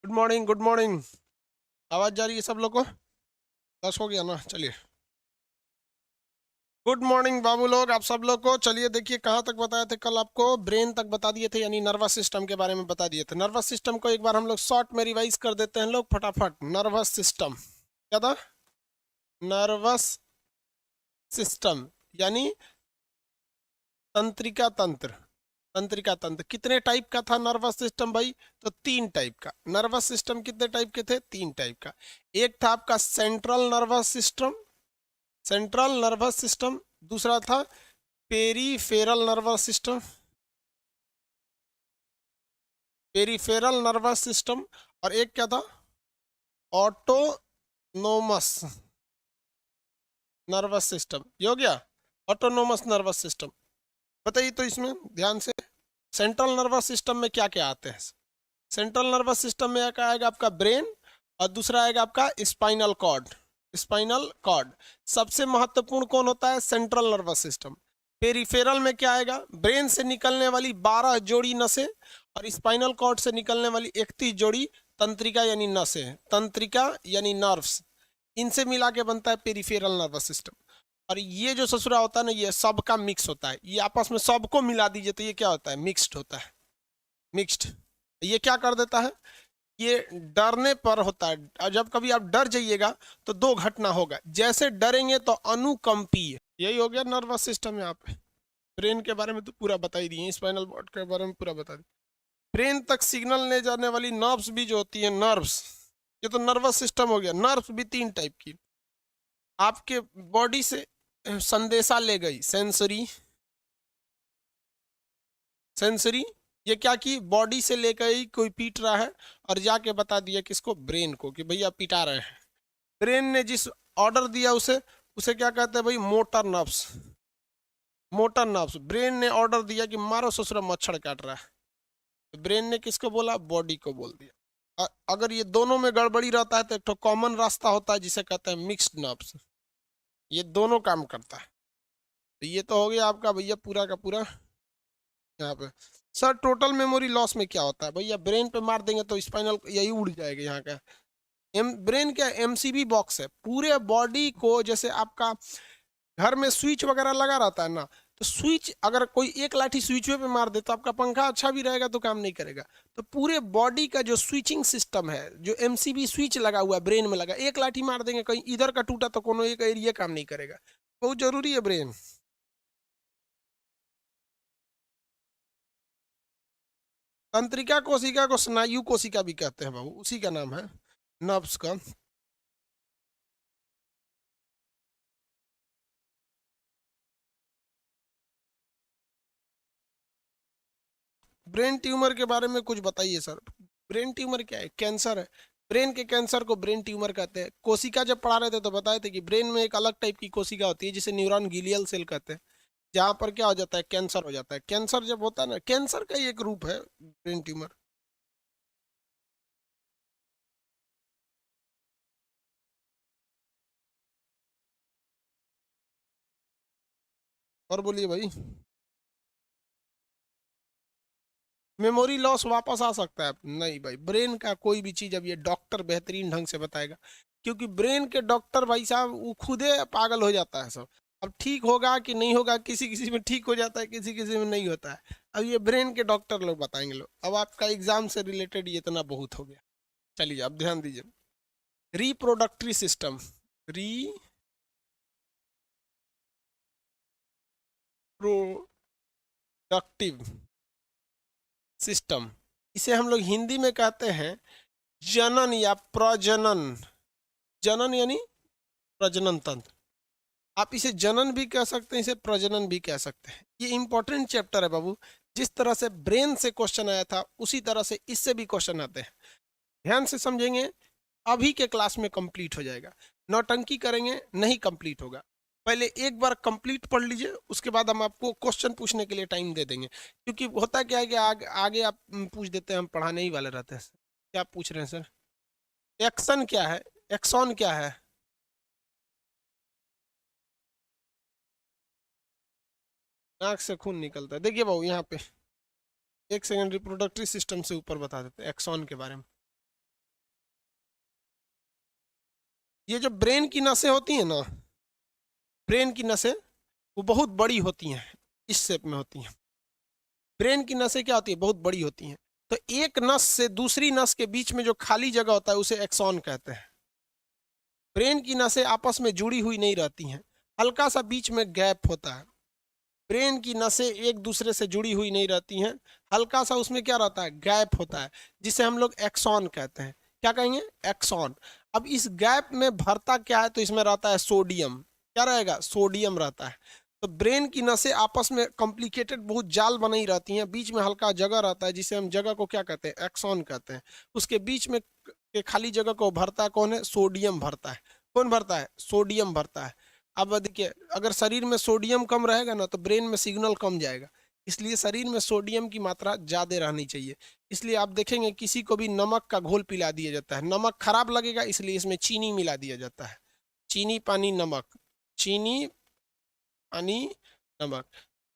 Good morning good morning. आवाज जा रही है सब लोग को? 10 हो गया ना, चलिए। गुड मॉर्निंग बाबू लोग, आप सब लोग को। चलिए देखिए कहाँ तक बताए थे कल आपको, ब्रेन तक बता दिए थे, यानी नर्वस सिस्टम के बारे में बता दिए थे। नर्वस सिस्टम को एक बार हम लोग शॉर्ट में रिवाइज कर देते हैं लोग फटाफट। नर्वस सिस्टम क्या था? नर्वस सिस्टम यानी तंत्रिका तंत्र। तंत्रिका तंत्र कितने टाइप का था नर्वस सिस्टम भाई? तो 3 टाइप का। नर्वस सिस्टम कितने टाइप के थे? 3 टाइप का। एक था आपका central nervous system, central nervous system. दूसरा था peripheral nervous system, peripheral nervous system. और एक क्या था? Autonomous nervous system. ये हो गया ऑटोनोमस नर्वस सिस्टम। बताइए तो इसमें ध्यान से, सेंट्रल नर्वस सिस्टम में क्या क्या आते हैं? सेंट्रल नर्वस सिस्टम में क्या आएगा? आपका ब्रेन, और दूसरा आएगा आपका स्पाइनल कॉर्ड। स्पाइनल कॉर्ड सबसे महत्वपूर्ण कौन होता है? Central nervous system. पेरिफेरल में क्या आएगा? ब्रेन से निकलने वाली 12 जोड़ी नसें और स्पाइनल कॉर्ड से निकलने वाली 31 जोड़ी तंत्रिका यानी नसें, तंत्रिका यानी नर्व्स, इनसे मिला के बनता है पेरिफेरल नर्वस सिस्टम। और ये जो ससुरा होता है ना, ये सबका मिक्स होता है, ये आपस में सबको मिला दीजिए तो ये क्या होता है? मिक्स्ड होता है। मिक्स्ड। ये क्या कर देता है? ये डरने पर होता है। और जब कभी आप डर जाइएगा तो 2 घटना होगा। जैसे डरेंगे तो अनुकंपीय, यही हो गया नर्वस सिस्टम। यहाँ पे ब्रेन के बारे में तो पूरा बता ही दिए, स्पाइनल कॉर्ड के बारे में पूरा बता दिए। ब्रेन तक सिग्नल ले जाने वाली नर्व्स भी जो होती है, नर्व्स, ये तो नर्वस सिस्टम हो गया। नर्व्स भी 3 टाइप की आपके बॉडी से संदेशा ले गई, सेंसरी। सेंसरी ये क्या की? बॉडी से लेकर ही कोई पीट रहा है और जाके बता दिया किसको? ब्रेन को, कि भैया पिटा रहे हैं। ब्रेन ने जिस ऑर्डर दिया उसे उसे क्या कहते हैं भाई? Motor nerves. Motor nerves. Brain ने ऑर्डर दिया कि मारो ससुरा मच्छर काट रहा है, तो ब्रेन ने किसको बोला? बॉडी को बोल दिया। अगर ये दोनों में गड़बड़ी रहता है तो एक तो कॉमन रास्ता होता है जिसे कहते हैं मिक्स्ड नर्व्स। ये दोनों काम करता है। तो ये तो हो गया आपका भैया पूरा का पूरा। यहाँ पे सर टोटल मेमोरी लॉस में क्या होता है भैया? ब्रेन पे मार देंगे तो स्पाइनल यही उड़ जाएगा यहाँ का। ब्रेन क्या? एमसीबी बॉक्स है पूरे बॉडी को। जैसे आपका घर में स्विच वगैरह लगा रहता है ना, तो स्विच अगर कोई एक लाठी स्विच पे मार दे तो आपका पंखा अच्छा भी रहेगा तो काम नहीं करेगा। तो पूरे बॉडी का जो स्विचिंग सिस्टम है, जो एमसीबी स्विच लगा हुआ है ब्रेन में लगा, एक लाठी मार देंगे कहीं इधर का टूटा तो कोनो एक एरिया काम नहीं करेगा। बहुत जरूरी है ब्रेन। तंत्रिका कोशिका को स्नायु कोशिका भी कहते हैं बाबू, उसी का नाम है, नर्व्स का। ब्रेन ट्यूमर के बारे में कुछ बताइए सर। ब्रेन ट्यूमर क्या है? कैंसर है। ब्रेन के कैंसर को ब्रेन ट्यूमर कहते हैं। कोशिका जब पढ़ा रहे थे तो बताए थे कि ब्रेन में एक अलग टाइप की कोशिका होती है जिसे न्यूरॉन ग्लियल सेल कहते हैं, जहां पर क्या हो जाता है? कैंसर हो जाता है। कैंसर जब होता है ना, कैंसर का ही एक रूप है ब्रेन ट्यूमर। और बोलिए भाई। मेमोरी लॉस वापस आ सकता है? नहीं भाई, ब्रेन का कोई भी चीज अब ये डॉक्टर बेहतरीन ढंग से बताएगा, क्योंकि ब्रेन के डॉक्टर भाई साहब वो खुदे पागल हो जाता है सब। अब ठीक होगा कि नहीं होगा, किसी किसी में ठीक हो जाता है, किसी किसी में नहीं होता है। अब ये ब्रेन के डॉक्टर लोग बताएंगे लोग। अब आपका एग्जाम से रिलेटेड ये इतना बहुत हो गया। चलिए अब ध्यान दीजिए। रिप्रोडक्टरी सिस्टम, रिप्रोडक्टिव सिस्टम, इसे हम लोग हिंदी में कहते हैं जनन या प्रजनन। जनन यानी प्रजनन तंत्र। आप इसे जनन भी कह सकते हैं, इसे प्रजनन भी कह सकते हैं। ये इंपॉर्टेंट चैप्टर है बाबू। जिस तरह से ब्रेन से क्वेश्चन आया था उसी तरह से इससे भी क्वेश्चन आते हैं। ध्यान से समझेंगे अभी के क्लास में कंप्लीट हो जाएगा। नौटंकी करेंगे नहीं कंप्लीट होगा। पहले एक बार कंप्लीट पढ़ लीजिए, उसके बाद हम आपको क्वेश्चन पूछने के लिए टाइम दे देंगे। क्योंकि होता क्या है कि आगे आप पूछ देते हैं, हम पढ़ाने ही वाले रहते हैं। क्या पूछ रहे हैं सर? एक्शन क्या है? एक्सॉन क्या है? आंख से खून निकलता है। देखिए बाबू यहाँ पे एक सेकंड, रिप्रोडक्टरी सिस्टम से ऊपर बता देते हैं एक्सॉन के बारे में। ये जो ब्रेन की नसें होती हैं ना, ब्रेन की नसें वो बहुत बड़ी होती हैं, इस शेप में होती हैं। ब्रेन की नसें क्या होती है, बहुत बड़ी होती हैं। तो एक नस से दूसरी नस के बीच में जो खाली जगह होता है उसे एक्सॉन कहते हैं। ब्रेन की नसें आपस में जुड़ी हुई नहीं रहती हैं, हल्का सा बीच में गैप होता है। ब्रेन की नसें एक दूसरे से जुड़ी हुई नहीं रहती हैं, हल्का सा उसमें क्या रहता है, गैप होता है, जिसे हम लोग एक्सॉन कहते हैं। क्या कहेंगे, एक्सॉन। अब इस गैप में भरता क्या है, तो इसमें रहता है सोडियम। क्या रहेगा, सोडियम रहता है। तो ब्रेन की नसें आपस में कॉम्प्लिकेटेड बहुत जाल बनी रहती हैं, बीच में हल्का जगह रहता है, जिसे हम जगह को क्या कहते हैं, एक्सॉन कहते हैं। उसके बीच में के खाली जगह को भरता है कौन है, सोडियम भरता है। कौन भरता है, सोडियम भरता है। अब देखिए, अगर शरीर में सोडियम कम रहेगा ना तो ब्रेन में सिग्नल कम जाएगा, इसलिए शरीर में सोडियम की मात्रा ज़्यादा रहनी चाहिए। इसलिए आप देखेंगे किसी को भी नमक का घोल पिला दिया जाता है, नमक खराब लगेगा इसलिए इसमें चीनी मिला दिया जाता है। चीनी पानी नमक, चीनी पानी नमक,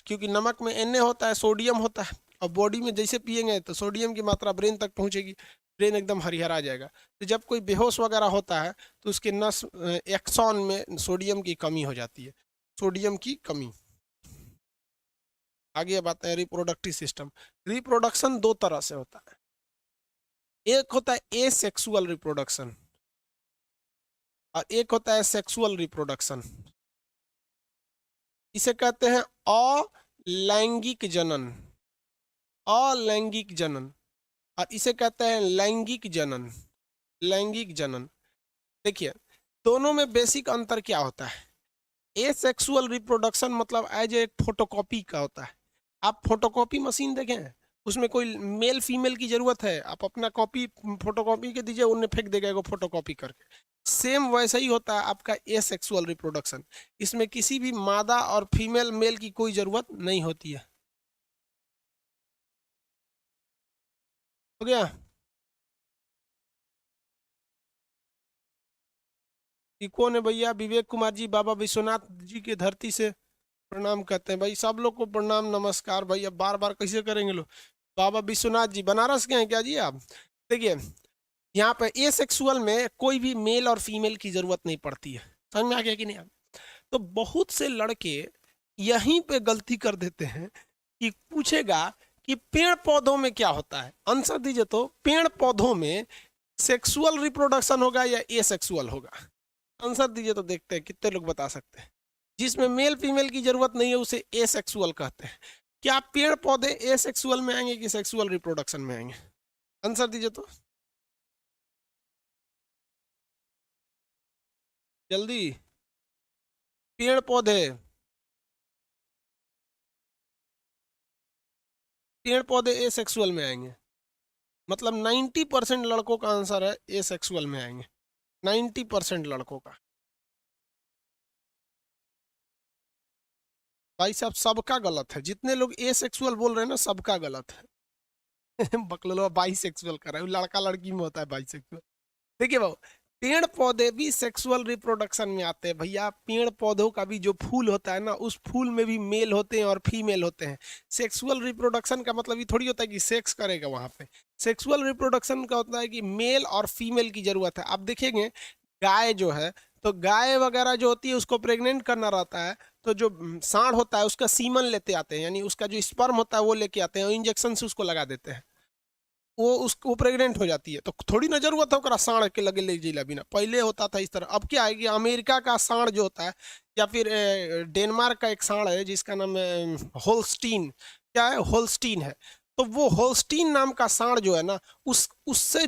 क्योंकि नमक में Na होता है, सोडियम होता है, और बॉडी में जैसे पिएंगे तो सोडियम की मात्रा ब्रेन तक पहुंचेगी, ब्रेन एकदम हरिहरा जाएगा। तो जब कोई बेहोश वगैरह होता है तो उसके नस एक्सॉन में सोडियम की कमी हो जाती है, सोडियम की कमी। आगे बात है रिप्रोडक्टिव सिस्टम। रिप्रोडक्शन दो तरह से होता है, एक होता है एसेक्सुअल रिप्रोडक्शन और एक होता है सेक्सुअल रिप्रोडक्शन। इसे कहते हैं अलैंगिक जनन, अलैंगिक जनन, और इसे कहते हैं लैंगिक जनन, लैंगिक जनन। देखिए, दोनों में बेसिक अंतर क्या होता है। एसेक्सुअल रिप्रोडक्शन मतलब एज एक फोटोकॉपी का होता है। आप फोटोकॉपी मशीन देखें, उसमें कोई मेल फीमेल की जरूरत है, आप अपना कॉपी फोटोकॉपी के दीजिए, उन्हें फेंक देगा वो फोटोकॉपी करके। सेम वैसा ही होता है आपका एसेक्सुअल रिप्रोडक्शन, इसमें किसी भी मादा और फीमेल मेल की कोई जरूरत नहीं होती है। हो गया। ये कौन है भैया, विवेक कुमार जी, बाबा विश्वनाथ जी के धरती से प्रणाम करते हैं भाई, सब लोग को प्रणाम नमस्कार भाई। अब बार बार कैसे करेंगे लोग। बाबा विश्वनाथ जी बनारस के हैं क्या जी आप। देखिए, यहाँ पे एसेक्सुअल में कोई भी मेल और फीमेल की जरूरत नहीं पड़ती है, समझ में आ गया कि नहीं। तो बहुत से लड़के यहीं पे गलती कर देते हैं कि पूछेगा कि पेड़ पौधों में क्या होता है, आंसर दीजिए। तो पेड़ पौधों में सेक्सुअल रिप्रोडक्शन होगा या एसेक्सुअल होगा, आंसर दीजिए। तो देखते हैं कितने लोग बता सकते हैं। जिसमें मेल फीमेल की जरूरत नहीं है उसे एसेक्सुअल कहते हैं। क्या पेड़ पौधे एसेक्सुअल में आएंगे कि सेक्सुअल रिप्रोडक्शन में आएंगे, आंसर दीजिए तो जल्दी। पेड़ पौधे, पेड़ पौधे एसेक्सुअल में आएंगे, मतलब 90% लड़कों का आंसर है एसेक्सुअल में आएंगे, 90% लड़कों का। भाई साहब सबका गलत है, जितने लोग एसेक्सुअल बोल रहे हैं ना सबका गलत है। बकलोल बाइसेक्सुअल कर रहा है, लड़का लड़की में होता है बाइसेक्सुअल। देखिए भाऊ, पेड़ पौधे भी सेक्सुअल रिप्रोडक्शन में आते हैं भैया। पेड़ पौधों का भी जो फूल होता है ना, उस फूल में भी मेल होते हैं और फीमेल होते हैं। सेक्सुअल रिप्रोडक्शन का मतलब ये थोड़ी होता है कि सेक्स करेगा वहां पे। सेक्सुअल रिप्रोडक्शन का होता है कि मेल और फीमेल की जरूरत है। आप देखेंगे गाय जो है, तो गाय वगैरह जो होती है उसको प्रेग्नेंट करना रहता है, तो जो सांड होता है उसका सीमन लेते आते हैं, यानी उसका जो स्पर्म होता है वो लेके आते हैं और इंजेक्शन से उसको लगा देते हैं, वो प्रेग्नेंट हो जाती है। तो थोड़ी ना जरूरत है ओकरा सांड के लगे ले जिला बिना, पहले होता था इस तरह। अब क्या है कि अमेरिका का सांड जो होता है, या फिर डेनमार्क का एक सांड है जिसका नाम होल्स्टीन, क्या है, होल्स्टीन है। तो वो होल्स्टीन नाम का सांड जो है ना, उसके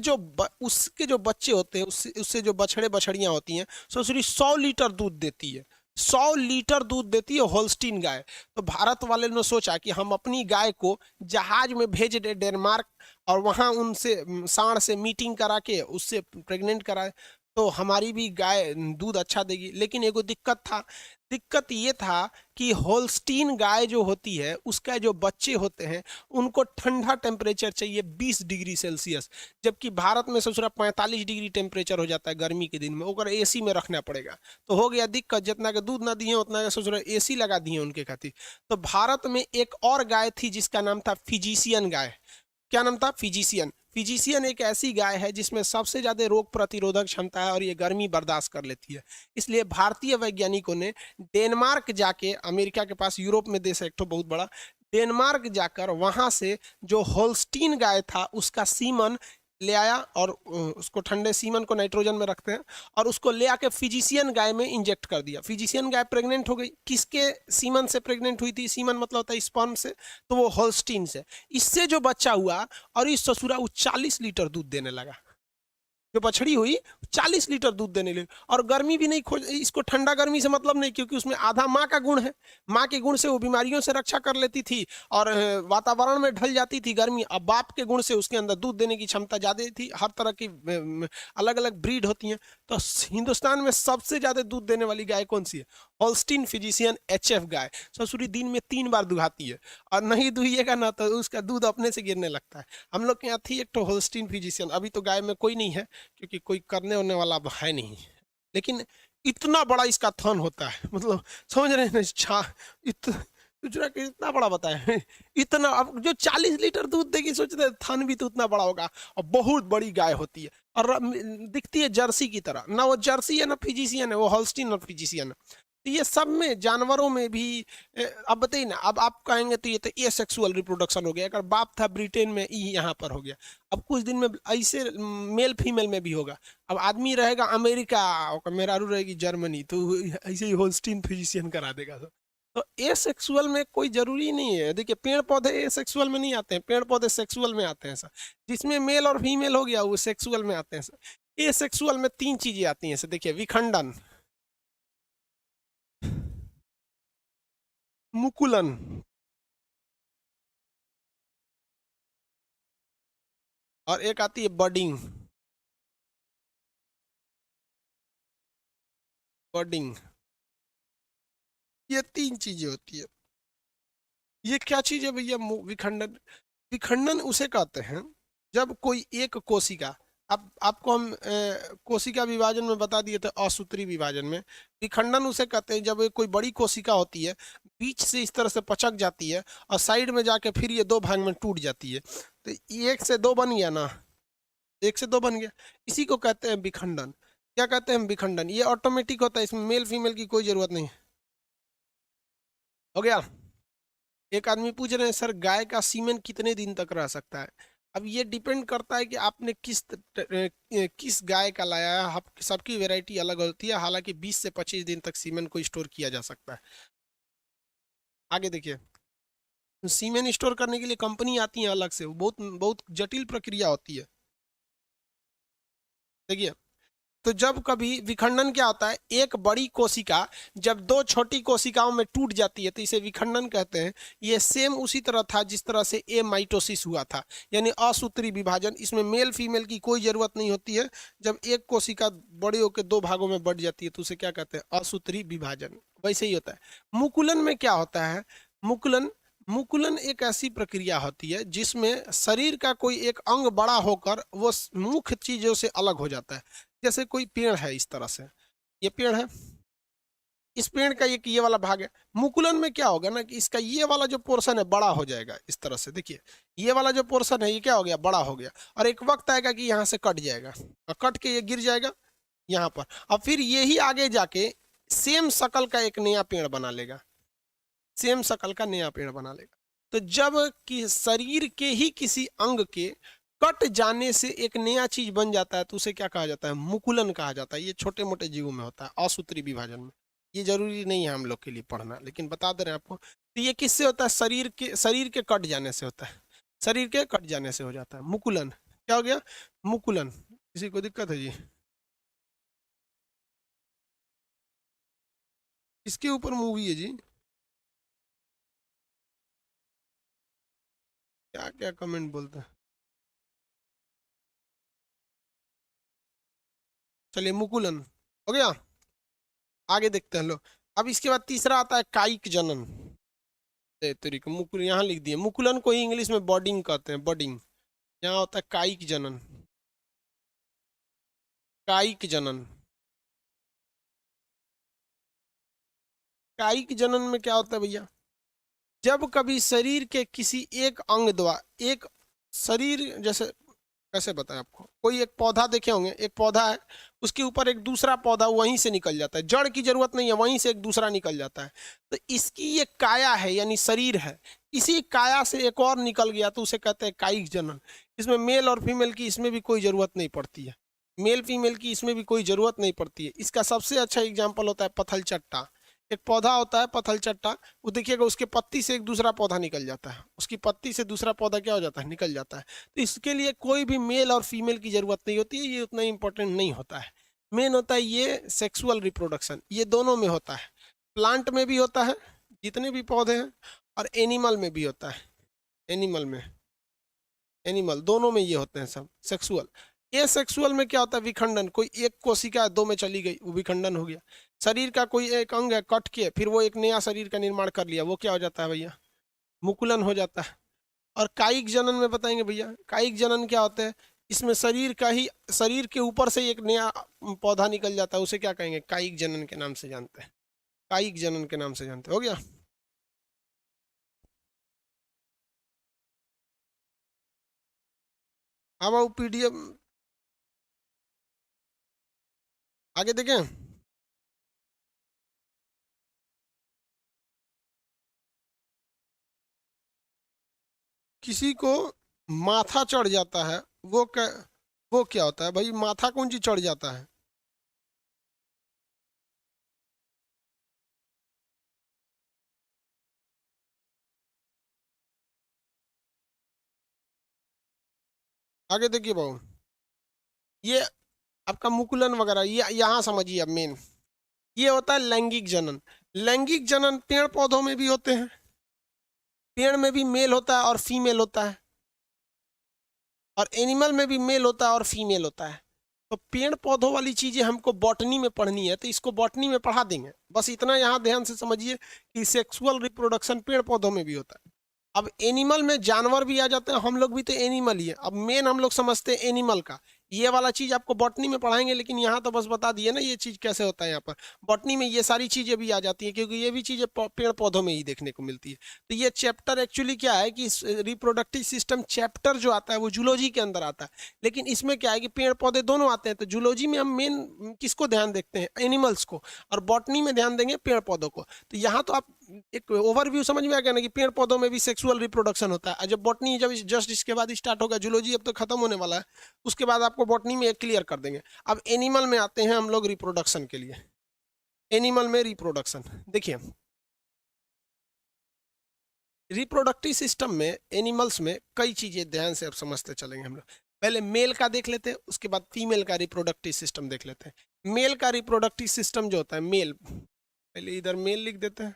जो बच्चे होते हैं, उससे जो बछड़े बछड़ियां होती हैं, सोच 100 लीटर दूध देती है, 100 लीटर दूध देती है होल्स्टीन गाय। तो भारत वाले ने सोचा कि हम अपनी गाय को जहाज में भेज दे डेनमार्क, और वहाँ उनसे सांड से मीटिंग करा के उससे प्रेग्नेंट कराए, तो हमारी भी गाय दूध अच्छा देगी। लेकिन एगो दिक्कत था, दिक्कत ये था कि होल्स्टीन गाय जो होती है उसका जो बच्चे होते हैं उनको ठंडा टेम्परेचर चाहिए 20 डिग्री सेल्सियस, जबकि भारत में सोच रहा 45 डिग्री टेम्परेचर हो जाता है गर्मी के दिन में, ओकर एसी में रखना पड़ेगा। तो हो गया दिक्कत, जितना के दूध ना दिए उतना के सोच रहे एसी लगा दिए उनके खातिर। तो भारत में एक और गाय थी जिसका नाम था फिजिशियन गाय। क्या नाम था, फिजिशियन। फिजिशियन एक ऐसी गाय है जिसमें सबसे ज्यादा रोग प्रतिरोधक क्षमता है और ये गर्मी बर्दाश्त कर लेती है। इसलिए भारतीय वैज्ञानिकों ने डेनमार्क जाके, अमेरिका के पास यूरोप में देश है एक तो बहुत बड़ा, डेनमार्क जाकर वहां से जो होल्स्टीन गाय था उसका सीमन ले आया और उसको, ठंडे सीमन को नाइट्रोजन में रखते हैं, और उसको ले आके फिजिशियन गाय में इंजेक्ट कर दिया। फिजिशियन गाय प्रेग्नेंट हो गई। किसके सीमन से प्रेग्नेंट हुई थी? सीमन मतलब होता है स्पर्म से, तो वो होल्स्टीन से। इससे जो बच्चा हुआ और इस ससुरा वो 40 लीटर दूध देने लगा। जो बछड़ी हुई 40 लीटर दूध देने लगी, और गर्मी भी नहीं खोज, इसको ठंडा गर्मी से मतलब नहीं, क्योंकि उसमें आधा माँ का गुण है। माँ के गुण से वो बीमारियों से रक्षा कर लेती थी और वातावरण में ढल जाती थी गर्मी। अब बाप के गुण से उसके अंदर दूध देने की क्षमता ज्यादा थी। हर तरह की अलग अलग ब्रीड होती हैं। तो हिंदुस्तान में सबसे ज्यादा दूध देने वाली गाय कौन सी है? होल्स्टीन फिजिशियन HF गाय। ससुरी दिन में 3 बार दुहाती है, और नहीं दुहिएगा ना तो उसका दूध अपने से गिरने लगता है। हम लोग के यहाँ थी एक तो होल्स्टीन फिजिशियन, अभी तो गाय में कोई नहीं है क्योंकि कोई करने होने वाला है नहीं। लेकिन इतना बड़ा इसका थन होता है, मतलब समझ रहे हैं? गुजरा के इतना बड़ा बताया इतना। अब जो 40 लीटर दूध देगी, सोचते हैं थन भी तो उतना बड़ा होगा। और बहुत बड़ी गाय होती है और दिखती है जर्सी की तरह। ना वो जर्सी है ना फिजिशियन है, वो होल्स्टीन और फिजिशियन है। तो ये सब में, जानवरों में भी अब बताइए ना। अब आप कहेंगे तो ये तो ए सेक्सुअल रिप्रोडक्शन हो गया। अगर बाप था ब्रिटेन में, ई यहाँ पर हो गया। अब कुछ दिन में ऐसे मेल फीमेल में भी होगा। अब आदमी रहेगा अमेरिका और मेहरारू रहेगी जर्मनी, तो ऐसे ही होल्स्टीन फिजिशियन करा देगा। तो ए सेक्सुअल में कोई जरूरी नहीं है। देखिए पेड़ पौधे ए सेक्सुअल में नहीं आते हैं, पेड़ पौधे सेक्सुअल में आते हैं सर। जिसमें मेल और फीमेल हो गया वो सेक्सुअल में आते हैं सर। ए सेक्सुअल में 3 चीजें आती हैं सर। देखिए, विखंडन, मुकुलन, और एक आती है बडिंग। बडिंग, ये 3 चीजें होती है। ये क्या चीज है भैया? विखंडन। विखंडन उसे कहते हैं जब कोई एक कोशिका, अब आपको हम कोशिका विभाजन में बता दिए थे, असूत्री विभाजन में। विखंडन उसे कहते हैं जब कोई बड़ी कोशिका होती है, बीच से इस तरह से पचक जाती है और साइड में जाके फिर ये 2 भाग में टूट जाती है। तो 1 से 2 बन गया ना, 1 से 2 बन गया। इसी को कहते हैं विखंडन। क्या कहते हैं? विखंडन। ये ऑटोमेटिक होता है, इसमें मेल फीमेल की कोई जरूरत नहीं। हो गया। एक आदमी पूछ रहे हैं सर गाय का सीमेन कितने दिन तक रह सकता है? अब ये डिपेंड करता है कि आपने किस गाय का लाया है। सबकी वैरायटी अलग होती है। हालांकि 20 से 25 दिन तक सीमेन को स्टोर किया जा सकता है। आगे देखिए, सीमेन स्टोर करने के लिए कंपनी आती है अलग से, वो बहुत बहुत जटिल प्रक्रिया होती है। देखिए, तो जब कभी विखंडन क्या होता है, एक बड़ी कोशिका जब 2 छोटी कोशिकाओं में टूट जाती है तो इसे विखंडन कहते हैं। ये सेम उसी तरह था जिस तरह से ए माइटोसिस हुआ था, यानी असूत्री विभाजन। इसमें मेल फीमेल की कोई जरूरत नहीं होती है। जब एक कोशिका बड़ी होकर 2 भागों में बढ़ जाती है तो उसे क्या कहते हैं? असूत्री विभाजन। वैसे ही होता है। मुकुलन में क्या होता है? मुकुलन, मुकुलन एक ऐसी प्रक्रिया होती है जिसमें शरीर का कोई एक अंग बड़ा होकर वो मुख्य चीजों से अलग हो जाता है। जैसे कोई पेड़ है, इस तरह से ये पेड़ है, इस पेड़ का एक ये वाला भाग है। मुकुलन में क्या होगा ना कि इसका ये वाला जो पोर्शन है बड़ा हो जाएगा। इस तरह से देखिए, ये वाला जो पोर्शन है ये क्या हो गया? बड़ा हो गया। और एक वक्त आएगा कि यहाँ से कट जाएगा, और कट के ये गिर जाएगा यहाँ पर। और फिर यही आगे जाके सेम शकल का एक नया पेड़ बना लेगा, सेम शकल का नया पेड़ बना लेगा। तो जब कि शरीर के ही किसी अंग के कट जाने से एक नया चीज बन जाता है तो उसे क्या कहा जाता है? मुकुलन कहा जाता है। ये छोटे मोटे जीवों में होता है, असूत्री विभाजन में। ये जरूरी नहीं है हम लोग के लिए पढ़ना, लेकिन बता दे रहे हैं आपको। तो ये किससे होता है? शरीर के कट जाने से होता है। शरीर के कट जाने से हो जाता है मुकुलन। क्या हो गया? मुकुलन। किसी को दिक्कत है जी? इसके ऊपर मूवी है जी। क्या क्या कमेंट बोलते हैं? चलिए, मुकुलन हो गया। आगे देखते हैं लो। अब इसके बाद तीसरा आता है कायिक जनन। तरीके मुकुल यहाँ लिख दिए। मुकुलन को ही इंग्लिश में बॉडिंग कहते हैं, बॉडिंग। यहाँ होता है कायिक जनन। कायिक जनन। कायिक जनन में क्या होता है भैया? जब कभी शरीर के किसी एक अंग द्वारा, एक शरीर जैसे कैसे बताएं आपको? कोई एक पौधा देखे होंगे, एक पौधा है, उसके ऊपर एक दूसरा पौधा वहीं से निकल जाता है, जड़ की जरूरत नहीं है, वहीं से एक दूसरा निकल जाता है। तो इसकी ये काया है यानी शरीर है, इसी काया से एक और निकल गया तो उसे कहते हैं कायिक जनन। इसमें मेल और फीमेल की इसमें भी कोई जरूरत नहीं पड़ती है, मेल फीमेल की इसमें भी कोई जरूरत नहीं पड़ती है। इसका सबसे अच्छा एग्जाम्पल होता है पथल चट्टा। एक पौधा होता है पथल चट्टा, वो देखिएगा उसके पत्ती से एक दूसरा पौधा निकल जाता है, उसकी पत्ती से दूसरा पौधा क्या हो जाता है, निकल जाता है। तो इसके लिए कोई भी मेल और फीमेल की जरूरत नहीं होती है, ये उतना इंपॉर्टेंट नहीं होता है। मेन होता है ये सेक्सुअल रिप्रोडक्शन, ये दोनों में होता है, प्लांट में भी होता है जितने भी पौधे हैं, और एनिमल में भी होता है, एनिमल में, एनिमल दोनों में ये होते हैं सब सेक्सुअल। ये सेक्सुअल में क्या होता है, विखंडन, कोई एक कोशिका दो में चली गई वो विखंडन हो गया। शरीर का कोई एक अंग है, कट के फिर वो एक नया शरीर का निर्माण कर लिया, वो क्या हो जाता है भैया, मुकुलन हो जाता है। और कायिक जनन में बताएंगे भैया, कायिक जनन क्या होता है, इसमें शरीर का ही, शरीर के ऊपर से एक नया पौधा निकल जाता है, उसे क्या कहेंगे, कायिक जनन के नाम से जानते हैं, कायिक जनन के नाम से जानते हैं। हो गया? अब आओ पीडीएफ आगे देखें। किसी को माथा चढ़ जाता है, वो क्या होता है भाई, माथा कौन चीज चढ़ जाता है? आगे देखिए बाबू, ये आपका मुकुलन वगैरह, ये यहाँ समझिए अब मेन, ये होता है लैंगिक जनन। लैंगिक जनन पेड़ पौधों में भी होते हैं, पेड़ में भी मेल होता है और फीमेल होता है, और एनिमल में भी मेल होता है और फीमेल होता है। तो पेड़ पौधों वाली चीजें हमको बॉटनी में पढ़नी है तो इसको बॉटनी में पढ़ा देंगे, बस इतना यहाँ ध्यान से समझिए कि सेक्सुअल रिप्रोडक्शन पेड़ पौधों में भी होता है। अब एनिमल में जानवर भी आ जाते हैं, हम लोग भी तो एनिमल ही है। अब मेन हम लोग समझते हैं एनिमल का, ये वाला चीज आपको बॉटनी में पढ़ाएंगे, लेकिन यहाँ तो बस बता दिए ना ये चीज कैसे होता है। यहाँ पर बॉटनी में ये सारी चीजें भी आ जाती हैं, क्योंकि ये भी चीजें पेड़ पौधों में ही देखने को मिलती है। तो ये चैप्टर एक्चुअली क्या है कि रिप्रोडक्टिव सिस्टम चैप्टर जो आता है वो जूलॉजी के अंदर आता है, लेकिन इसमें क्या है कि पेड़ पौधे दोनों आते हैं। तो जूलॉजी में हम मेन किसको ध्यान देखते हैं, एनिमल्स को, और बॉटनी में ध्यान देंगे पेड़ पौधों को। तो यहाँ तो आप एक ओवरव्यू समझ में आ गया ना कि पेड़ पौधों में भी सेक्सुअल रिप्रोडक्शन होता है। जब बॉटनी जब जस्ट इसके बाद स्टार्ट होगा, जूलॉजी अब तो खत्म होने वाला है, उसके बाद आपको बॉटनी में क्लियर कर देंगे। अब एनिमल में आते हैं हम लोग रिप्रोडक्शन के लिए। एनिमल में रिप्रोडक्शन देखिए, रिप्रोडक्टिव सिस्टम में एनिमल्स में कई चीजें ध्यान से अब समझते चलेंगे हम लोग। पहले मेल का देख लेते हैं, उसके बाद फीमेल का रिप्रोडक्टिव सिस्टम देख लेते हैं। मेल का रिप्रोडक्टिव सिस्टम जो होता है, मेल, पहले इधर मेल लिख देते हैं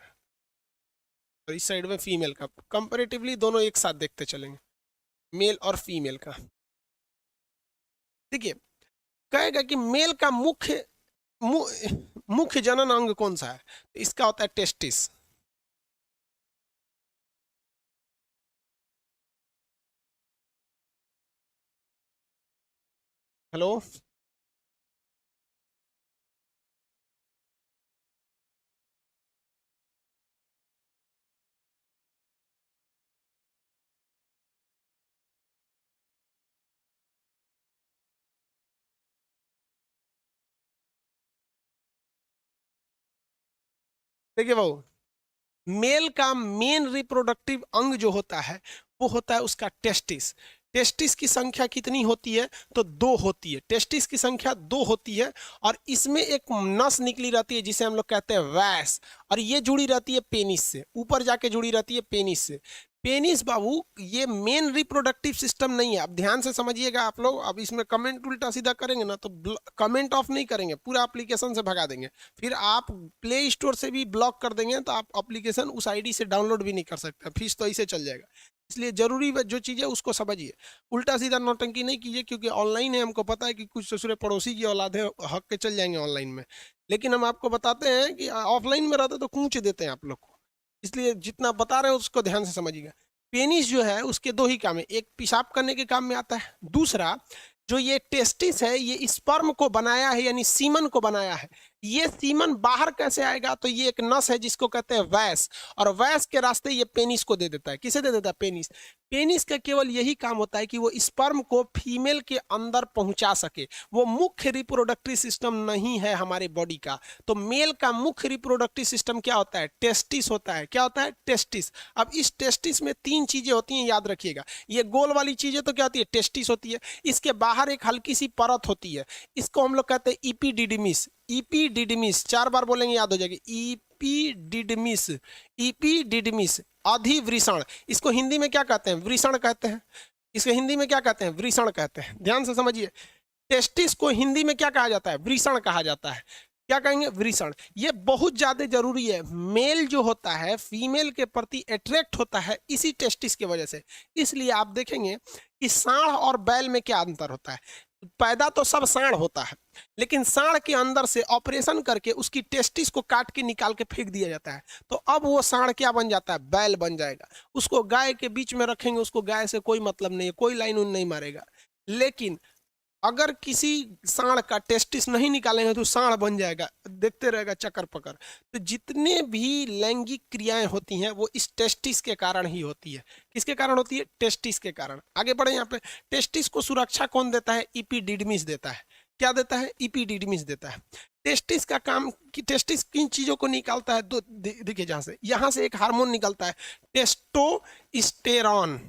और इस साइड में फीमेल का, कंपैरेटिवली दोनों एक साथ देखते चलेंगे, मेल और फीमेल का। देखिए कहेगा कि मेल का मुख्य जनन अंग कौन सा है, इसका होता है टेस्टिस। हेलो, देखिए भाऊ, मेल का मेन रिप्रोडक्टिव अंग जो होता है वो होता है उसका टेस्टिस। टेस्टिस की संख्या कितनी होती है, तो 2 होती है। टेस्टिस की संख्या 2 होती है, और इसमें एक नस निकली रहती है जिसे हम लोग कहते हैं वैस, और ये जुड़ी रहती है पेनिस से, ऊपर जाके जुड़ी रहती है पेनिस से। पेनिस बाबू ये मेन रिप्रोडक्टिव सिस्टम नहीं है। अब ध्यान से समझिएगा आप लोग, अब इसमें कमेंट उल्टा सीधा करेंगे ना तो कमेंट ऑफ नहीं करेंगे, पूरा एप्लीकेशन से भगा देंगे, फिर आप प्ले स्टोर से भी ब्लॉक कर देंगे तो आप एप्लीकेशन उस आईडी से डाउनलोड भी नहीं कर सकते, फीस तो ऐसे चल जाएगा। इसलिए जरूरी जो चीज़ है उसको समझिए, उल्टा सीधा नौटंकी नहीं कीजिए, क्योंकि ऑनलाइन है, हमको पता है कि कुछ ससुरे पड़ोसी की औलाद है, हक के चल जाएंगे ऑनलाइन में, लेकिन हम आपको बताते हैं कि ऑफलाइन में रहते तो कूच देते हैं आप लोग को, इसलिए जितना बता रहे हैं उसको ध्यान से समझिएगा। पेनिस जो है उसके 2 ही काम है, एक पेशाब करने के काम में आता है, दूसरा जो ये टेस्टिस है ये स्पर्म को बनाया है यानी सीमन को बनाया है। ये सीमन बाहर कैसे आएगा? तो ये एक नस है जिसको कहते हैं वैस, और वैस के रास्ते ये पेनिस को दे देता है। किसे दे देता है? पेनिस। पेनिस का केवल यही काम होता है कि वो स्पर्म को फीमेल के अंदर पहुंचा सके। वो मुख्य रिप्रोडक्टिव सिस्टम नहीं है हमारे बॉडी का। तो मेल का मुख्य रिप्रोडक्टिव सिस्टम क्या होता है? टेस्टिस होता है। क्या होता है? टेस्टिस। अब इस टेस्टिस में 3 चीजें होती हैं, याद रखिएगा। ये गोल वाली चीजें तो क्या होती है? टेस्टिस होती है। इसके बाहर एक हल्की सी परत होती है, इसको हम लोग कहते हैं इपीडिडमिस। इपीडिडमिस 4 बार बोलेंगे याद हो जाएगी। इपीडिडमिस, इपीडिडमिस अधिवृषण। इसको हिंदी में क्या कहते हैं? वृषण कहते हैं। इसको हिंदी में क्या कहते हैं? वृषण कहते हैं। ध्यान से समझिए, टेस्टिस को हिंदी में क्या कहा जाता है? वृषण कहा जाता है। क्या कहेंगे? वृषण। ये बहुत ज्यादा जरूरी है। मेल जो होता है फीमेल के प्रति अट्रैक्ट होता है इसी टेस्टिस की वजह से। इसलिए आप देखेंगे कि सांड और बैल में क्या अंतर होता है। पैदा तो सब सांड होता है, लेकिन सांड के अंदर से ऑपरेशन करके उसकी टेस्टिस को काट के निकाल के फेंक दिया जाता है। तो अब वो सांड क्या बन जाता है? बैल बन जाएगा। उसको गाय के बीच में रखेंगे, उसको गाय से कोई मतलब नहीं है, कोई लाइन उन नहीं मारेगा। लेकिन अगर किसी सांड का टेस्टिस नहीं निकालेंगे तो सांड बन जाएगा, देखते रहेगा चक्कर पकड़। तो जितने भी लैंगिक क्रियाएं होती हैं वो इस टेस्टिस के कारण ही होती है। किसके कारण होती है? टेस्टिस के कारण। आगे बढ़े। यहाँ पे टेस्टिस को सुरक्षा कौन देता है? इपीडिडमिस देता है। क्या देता है? इपीडिडमिस देता है। टेस्टिस का काम कि टेस्टिस किन चीजों को निकालता है? दो देखिए, यहाँ से एक हार्मोन निकलता है, टेस्टोस्टेरॉन।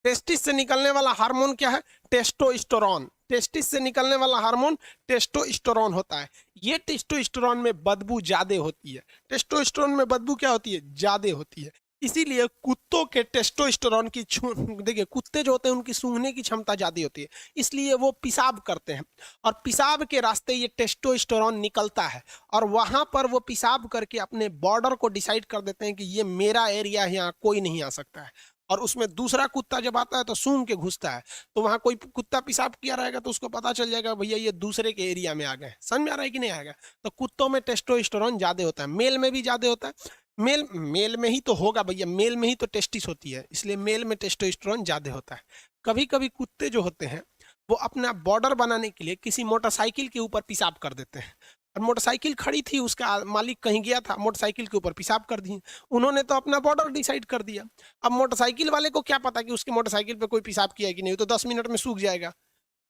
टेस्टिस से निकलने वाला हार्मोन क्या है? टेस्टोस्टेरोन। टेस्टिस से निकलने वाला हार्मोन टेस्टोस्टेरोन होता है। ये टेस्टोस्टेरोन में बदबू ज्यादा होती है। टेस्टोस्टेरोन में बदबू क्या होती है? ज्यादा होती है। इसीलिए कुत्तों के टेस्टोस्टेरोन की देखिए, कुत्ते जो होते हैं उनकी सूंघने की क्षमता ज्यादा होती है, इसलिए वो पेशाब करते हैं और पेशाब के रास्ते ये टेस्टोस्टेरोन निकलता है और वहां पर वो पेशाब करके अपने बॉर्डर को डिसाइड कर देते हैं कि ये मेरा एरिया है, यहाँ कोई नहीं आ सकता है। और उसमें दूसरा कुत्ता जब आता है तो सूंघ के घुसता है, तो वहां कोई कुत्ता पेशाब किया रहेगा तो उसको पता चल जाएगा भैया ये दूसरे के एरिया में आ गए। समझ में आ रहा है कि नहीं आएगा? तो कुत्तों में टेस्टोस्टेरोन ज्यादा होता है, मेल में भी ज्यादा होता है। मेल में ही तो होगा भैया, मेल में ही तो टेस्टिस होती है, इसलिए मेल में टेस्टोस्टेरोन ज्यादा होता है। कभी कभी कुत्ते जो होते हैं वो अपना बॉर्डर बनाने के लिए किसी मोटरसाइकिल के ऊपर पेशाब कर देते हैं। और मोटरसाइकिल खड़ी थी, उसका मालिक कहीं गया था, मोटरसाइकिल के ऊपर पेशाब कर दिए। उन्होंने तो अपना बॉर्डर डिसाइड कर दिया। अब मोटरसाइकिल वाले को क्या पता कि उसके मोटरसाइकिल पे कोई पेशाब किया है कि नहीं, तो 10 मिनट में सूख जाएगा।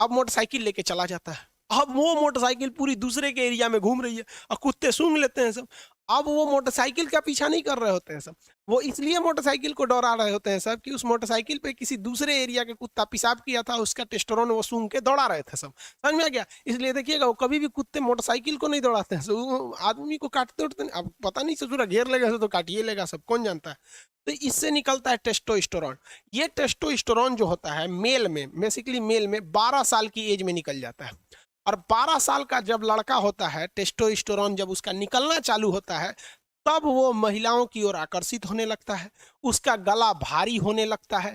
अब मोटरसाइकिल लेके चला जाता है। अब वो मोटरसाइकिल पूरी दूसरे के एरिया में घूम रही है और कुत्ते सूंघ लेते हैं सब। अब वो मोटरसाइकिल का पीछा नहीं कर रहे होते हैं सब, वो इसलिए मोटरसाइकिल को दौड़ा रहे होते हैं सब कि उस मोटरसाइकिल पे किसी दूसरे एरिया के कुत्ता पेशाब किया था, उसका टेस्टोस्टेरोन वो सूंघ के दौड़ा रहे थे सब। समझ में आ गया? इसलिए देखिएगा वो कभी भी कुत्ते मोटरसाइकिल को नहीं दौड़ाते हैं, वो आदमी को काटते उठते नहीं। अब पता नहीं ससुरा घेर लेगा तो काटिए लेगा सब, कौन जानता है। तो इससे निकलता है टेस्टोस्टेरोन। ये टेस्टोस्टेरोन जो होता है मेल में, बेसिकली मेल में 12 साल की एज में निकल जाता है। और 12 साल का जब लड़का होता है, टेस्टोस्टेरोन जब उसका निकलना चालू होता है, तब वो महिलाओं की ओर आकर्षित होने लगता है, उसका गला भारी होने लगता है,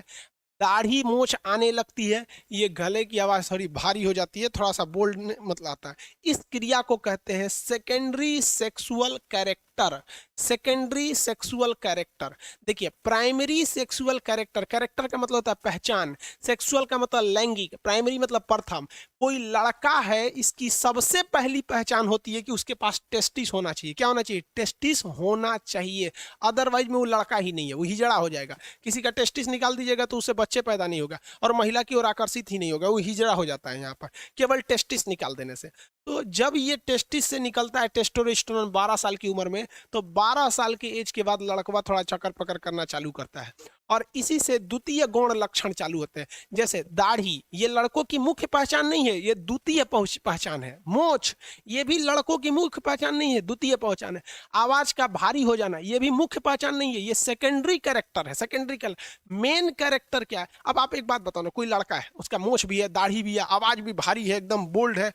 दाढ़ी मूछ आने लगती है, ये गले की आवाज थोड़ी भारी हो जाती है, थोड़ा सा बोल्ड मतलब आता है। इस क्रिया को कहते हैं secondary sexual character. Secondary sexual character. देखिए, प्राइमरी सेक्सुअल कैरेक्टर, कैरेक्टर का मतलब होता है पहचान, सेक्सुअल का मतलब लैंगिक, प्राइमरी मतलब प्रथम। कोई लड़का है, इसकी सबसे पहली पहचान होती है कि उसके पास टेस्टिस होना चाहिए। क्या होना चाहिए? टेस्टिस होना चाहिए, अदरवाइज में वो लड़का ही नहीं है, वो हिजड़ा हो जाएगा। किसी का टेस्टिस निकाल दीजिएगा तो उससे बच्चे पैदा नहीं होगा और महिला की ओर आकर्षित ही नहीं होगा, वो हिजड़ा हो जाता है यहाँ पर केवल टेस्टिस निकाल देने से। तो जब ये टेस्टिस से निकलता है टेस्टोस्टेरोन 12 साल की उम्र में, तो 12 साल के एज के बाद लड़कवा थोड़ा चक्कर पकड़ करना चालू करता है और इसी से द्वितीय गौण लक्षण चालू होते हैं। जैसे दाढ़ी, ये लड़कों की मुख्य पहचान नहीं है, ये द्वितीय पहचान है। मोछ, ये भी लड़कों की मुख्य पहचान नहीं है, द्वितीय पहचान है। आवाज का भारी हो जाना, ये भी मुख्य पहचान नहीं है, ये सेकेंडरी कैरेक्टर है। सेकेंडरी कैरेक्टर, मेन कैरेक्टर क्या है? अब आप एक बात बताओ ना, कोई लड़का है, उसका मोछ भी है, दाढ़ी भी है, आवाज भी भारी है, एकदम बोल्ड है,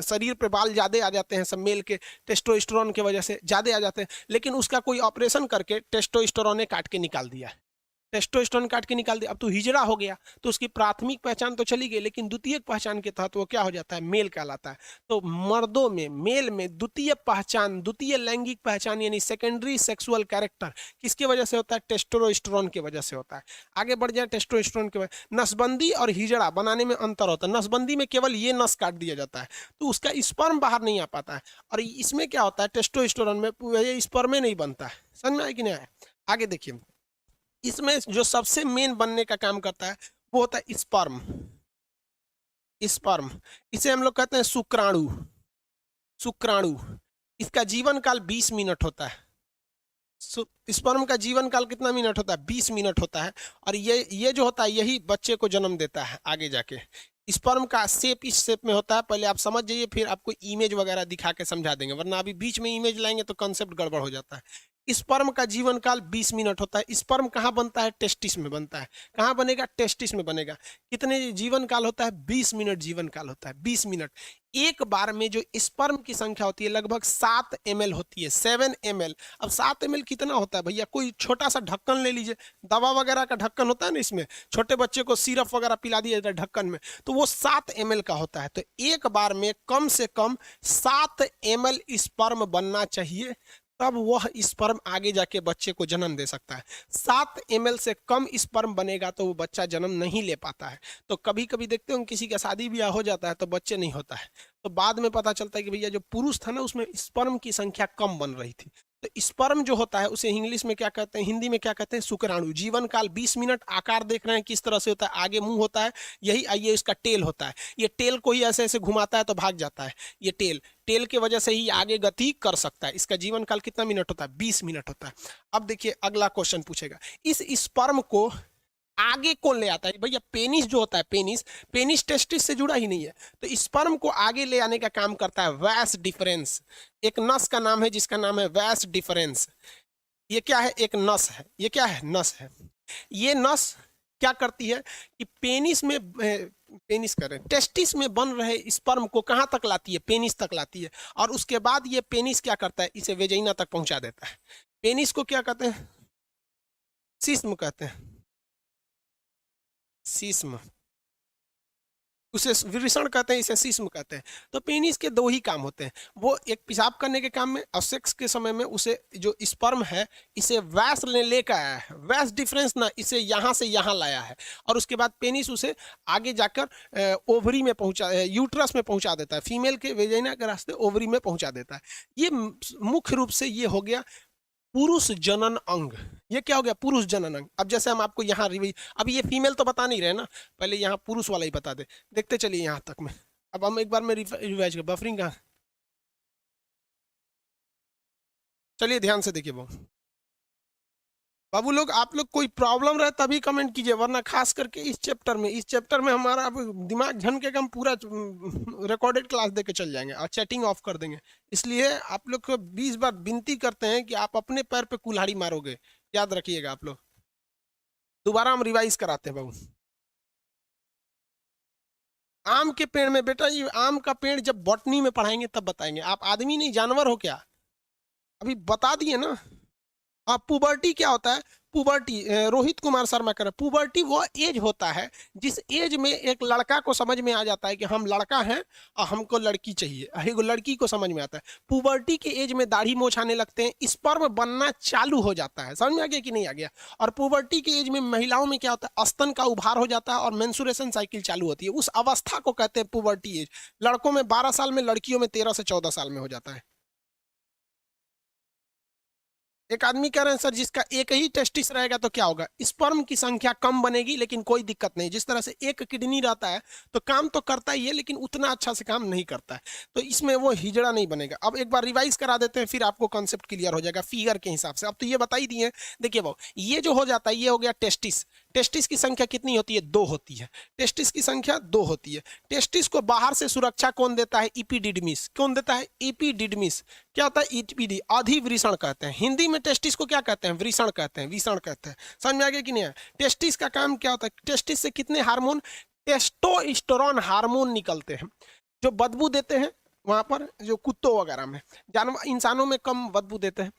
शरीर पे बाल ज्यादा आ जाते हैं सब मेल के टेस्टोस्टेरोन की वजह से ज्यादा आ जाते हैं, लेकिन उसका कोई ऑपरेशन करके टेस्टोस्टेरोन काट के निकाल दिया है। टेस्टोस्टेरोन काट के निकाल दिया, अब तो हिजड़ा हो गया, तो उसकी प्राथमिक पहचान तो चली गई, लेकिन द्वितीयक पहचान के तहत वो क्या हो जाता है, मेल कहलाता है। तो मर्दों में, मेल में द्वितीय पहचान, द्वितीय लैंगिक पहचान यानी सेकेंडरी सेक्सुअल कैरेक्टर किसकी वजह से होता है, टेस्टोस्टेरोन की वजह से होता है। आगे बढ़ जाए, टेस्टोस्टेरोन के वजह, नसबंदी और हिजड़ा बनाने में अंतर होता है। नसबंदी में केवल ये नस काट दिया जाता है तो उसका स्पर्म बाहर नहीं आ पाता है, और इसमें क्या होता है, टेस्टोस्टेरोन में ये स्पर्म नहीं बनता है। समझ में आया कि नहीं आया? आगे देखिए, इसमें जो सबसे मेन बनने का काम करता है वो होता है स्पर्म। स्पर्म, इसे हम लोग कहते हैं शुक्राणु। शुक्राणु, इसका जीवन काल 20 मिनट होता है। स्पर्म का जीवन काल कितना मिनट होता है, 20 मिनट होता है। और ये जो होता है यही बच्चे को जन्म देता है आगे जाके। स्पर्म का शेप इस शेप में होता है, पहले आप समझ जाइए, फिर आपको इमेज वगैरह दिखा के समझा देंगे, वरना अभी बीच में इमेज लाएंगे तो कंसेप्ट गड़बड़ हो जाता है। स्पर्म का जीवन काल 20 मिनट होता है। स्पर्म कहाँ बनता है, टेस्टिस में बनता है। कहाँ बनेगा, टेस्टिस में बनेगा। कितने जीवन काल होता है, 20 मिनट जीवन काल होता है, 20 मिनट। एक बार में जो स्पर्म की संख्या होती है लगभग 7 ml होती है, 7 ml। अब 7 ml कितना होता है भैया, कोई छोटा सा ढक्कन ले लीजिए, दवा वगैरह का ढक्कन होता है ना, इसमें छोटे बच्चे को सिरप वगैरह पिला दिया जाता है ढक्कन में, तो वो 7 ml का होता है। तो एक बार में कम से कम 7 ml स्पर्म बनना चाहिए, तब वह स्पर्म आगे जाके बच्चे को जन्म दे सकता है। 7 ml से कम स्पर्म बनेगा तो वो बच्चा जन्म नहीं ले पाता है। तो कभी कभी देखते हो किसी का शादी ब्याह हो जाता है तो बच्चे नहीं होता है, तो बाद में पता चलता है कि भैया जो पुरुष था ना उसमें स्पर्म की संख्या कम बन रही थी। तो स्पर्म जो होता है उसे इंग्लिश में क्या कहते हैं, हिंदी में क्या कहते हैं, शुक्राणु। जीवन काल 20 मिनट। आकार देख रहे हैं किस तरह से होता है, आगे मुंह होता है, यही आइए इसका टेल होता है। ये टेल को ही ऐसे ऐसे घुमाता है तो भाग जाता है। ये टेल के वजह से ही आगे गति कर सकता है। इसका जीवन काल कितना मिनट होता है, 20 मिनट होता है। अब देखिए अगला क्वेश्चन पूछेगा, इस स्पर्म को आगे कौन ले आता है भैया, पेनिस जो होता है, पेनिस टेस्टिस से जुड़ा ही नहीं है, तो स्पर्म को आगे ले आने का काम करता है वैस डिफरेंस। एक नस का नाम है जिसका नाम है वैस डिफरेंस। ये क्या है, एक नस है। ये क्या है, नस है। ये नस क्या करती है कि टेस्टिस में बन रहे स्पर्म को कहां तक लाती है, पेनिस तक लाती है, और उसके बाद ये पेनिस क्या करता है, इसे वेजाइना तक पहुंचा देता है। पेनिस को क्या कहते हैं, सिस्म कहते हैं, सिस्म। उसे वृषण कहते हैं, इसे सिस्म कहते हैं। तो पेनिस के दो ही काम होते हैं, वो एक पेशाब करने के काम में, और सेक्स के समय में उसे जो स्पर्म है इसे वैस लेकर आया है, वैस डिफरेंस ना, इसे यहाँ से यहाँ लाया है, और उसके बाद पेनिस उसे आगे जाकर ओवरी में पहुँचा, यूट्रस में पहुँचा देता है, फीमेल के वेजाइना के रास्ते ओवरी में पहुँचा देता है। ये मुख्य रूप से ये हो गया पुरुष जनन अंग। ये क्या हो गया, पुरुष जनन अंग। अब जैसे हम आपको यहाँ अभी ये फीमेल तो बता नहीं रहे ना, पहले यहाँ पुरुष वाला ही बता दे, देखते चलिए यहाँ तक में। अब हम एक बार में रिवाइज कर, बफरिंग कहाँ, चलिए ध्यान से देखिए बाबू लोग, आप लोग कोई प्रॉब्लम रहे तभी कमेंट कीजिए, वरना खास करके इस चैप्टर में हमारा अब दिमाग झनकेगा, हम पूरा रिकॉर्डेड क्लास देके चल जाएंगे और चैटिंग ऑफ कर देंगे। इसलिए आप लोग को 20 बार विनती करते हैं कि आप अपने पैर पे कुल्हाड़ी मारोगे, याद रखिएगा आप लोग। दोबारा हम रिवाइज कराते हैं बाबू। आम के पेड़ में बेटा, ये आम का पेड़ जब बॉटनी में पढ़ाएंगे तब बताएंगे, आप आदमी नहीं जानवर हो क्या, अभी बता दिए ना। हाँ, पुबर्टी क्या होता है, पुबर्टी, रोहित कुमार शर्मा कह रहे हैं, पुबर्टी वो एज होता है जिस एज में एक लड़का को समझ में आ जाता है कि हम लड़का हैं और हमको लड़की चाहिए, एक लड़की को समझ में आता है। पुबर्टी के एज में दाढ़ी मोछ आने लगते हैं, स्पर्म बनना चालू हो जाता है। समझ में आ गया कि नहीं आ गया? और पुबर्टी के एज में महिलाओं में क्या होता है, स्तन का उभार हो जाता है और मेंसुरेशन साइकिल चालू होती है। उस अवस्था को कहते हैं पुबर्टी एज। लड़कों में 12 साल में, लड़कियों में 13 से 14 साल में हो जाता है। एक आदमी कह रहे हैं सर जिसका एक ही टेस्टिस रहेगा तो क्या होगा, स्पर्म की संख्या कम बनेगी, लेकिन कोई दिक्कत नहीं। जिस तरह से एक किडनी रहता है तो काम तो करता ही है, लेकिन उतना अच्छा से काम नहीं करता है, तो इसमें वो हिजड़ा नहीं बनेगा। अब एक बार रिवाइज करा देते हैं, फिर आपको कॉन्सेप्ट क्लियर हो जाएगा फिगर के हिसाब से। अब तो ये बता ही दिए, देखिए वो ये जो हो जाता है, ये हो गया टेस्टिस। टेस्टिस की संख्या कितनी होती है, 2 होती है। टेस्टिस की संख्या 2 होती है। टेस्टिस को बाहर से सुरक्षा कौन देता है, इपिडिडमिस। कौन देता है, इपिडिडमिस। क्या होता है, इपिडी, अधिवृषण कहते हैं। हिंदी में टेस्टिस को क्या कहते हैं, वृषण कहते हैं, विषण कहते हैं। समझ में आ गया कि नहीं? टेस्टिस का काम क्या होता है, टेस्टिस से कितने हार्मोन, टेस्टोस्टेरोन हार्मोन निकलते हैं जो बदबू देते हैं। वहां पर जो कुत्तों वगैरह में, जानवर, इंसानों में कम बदबू देते हैं।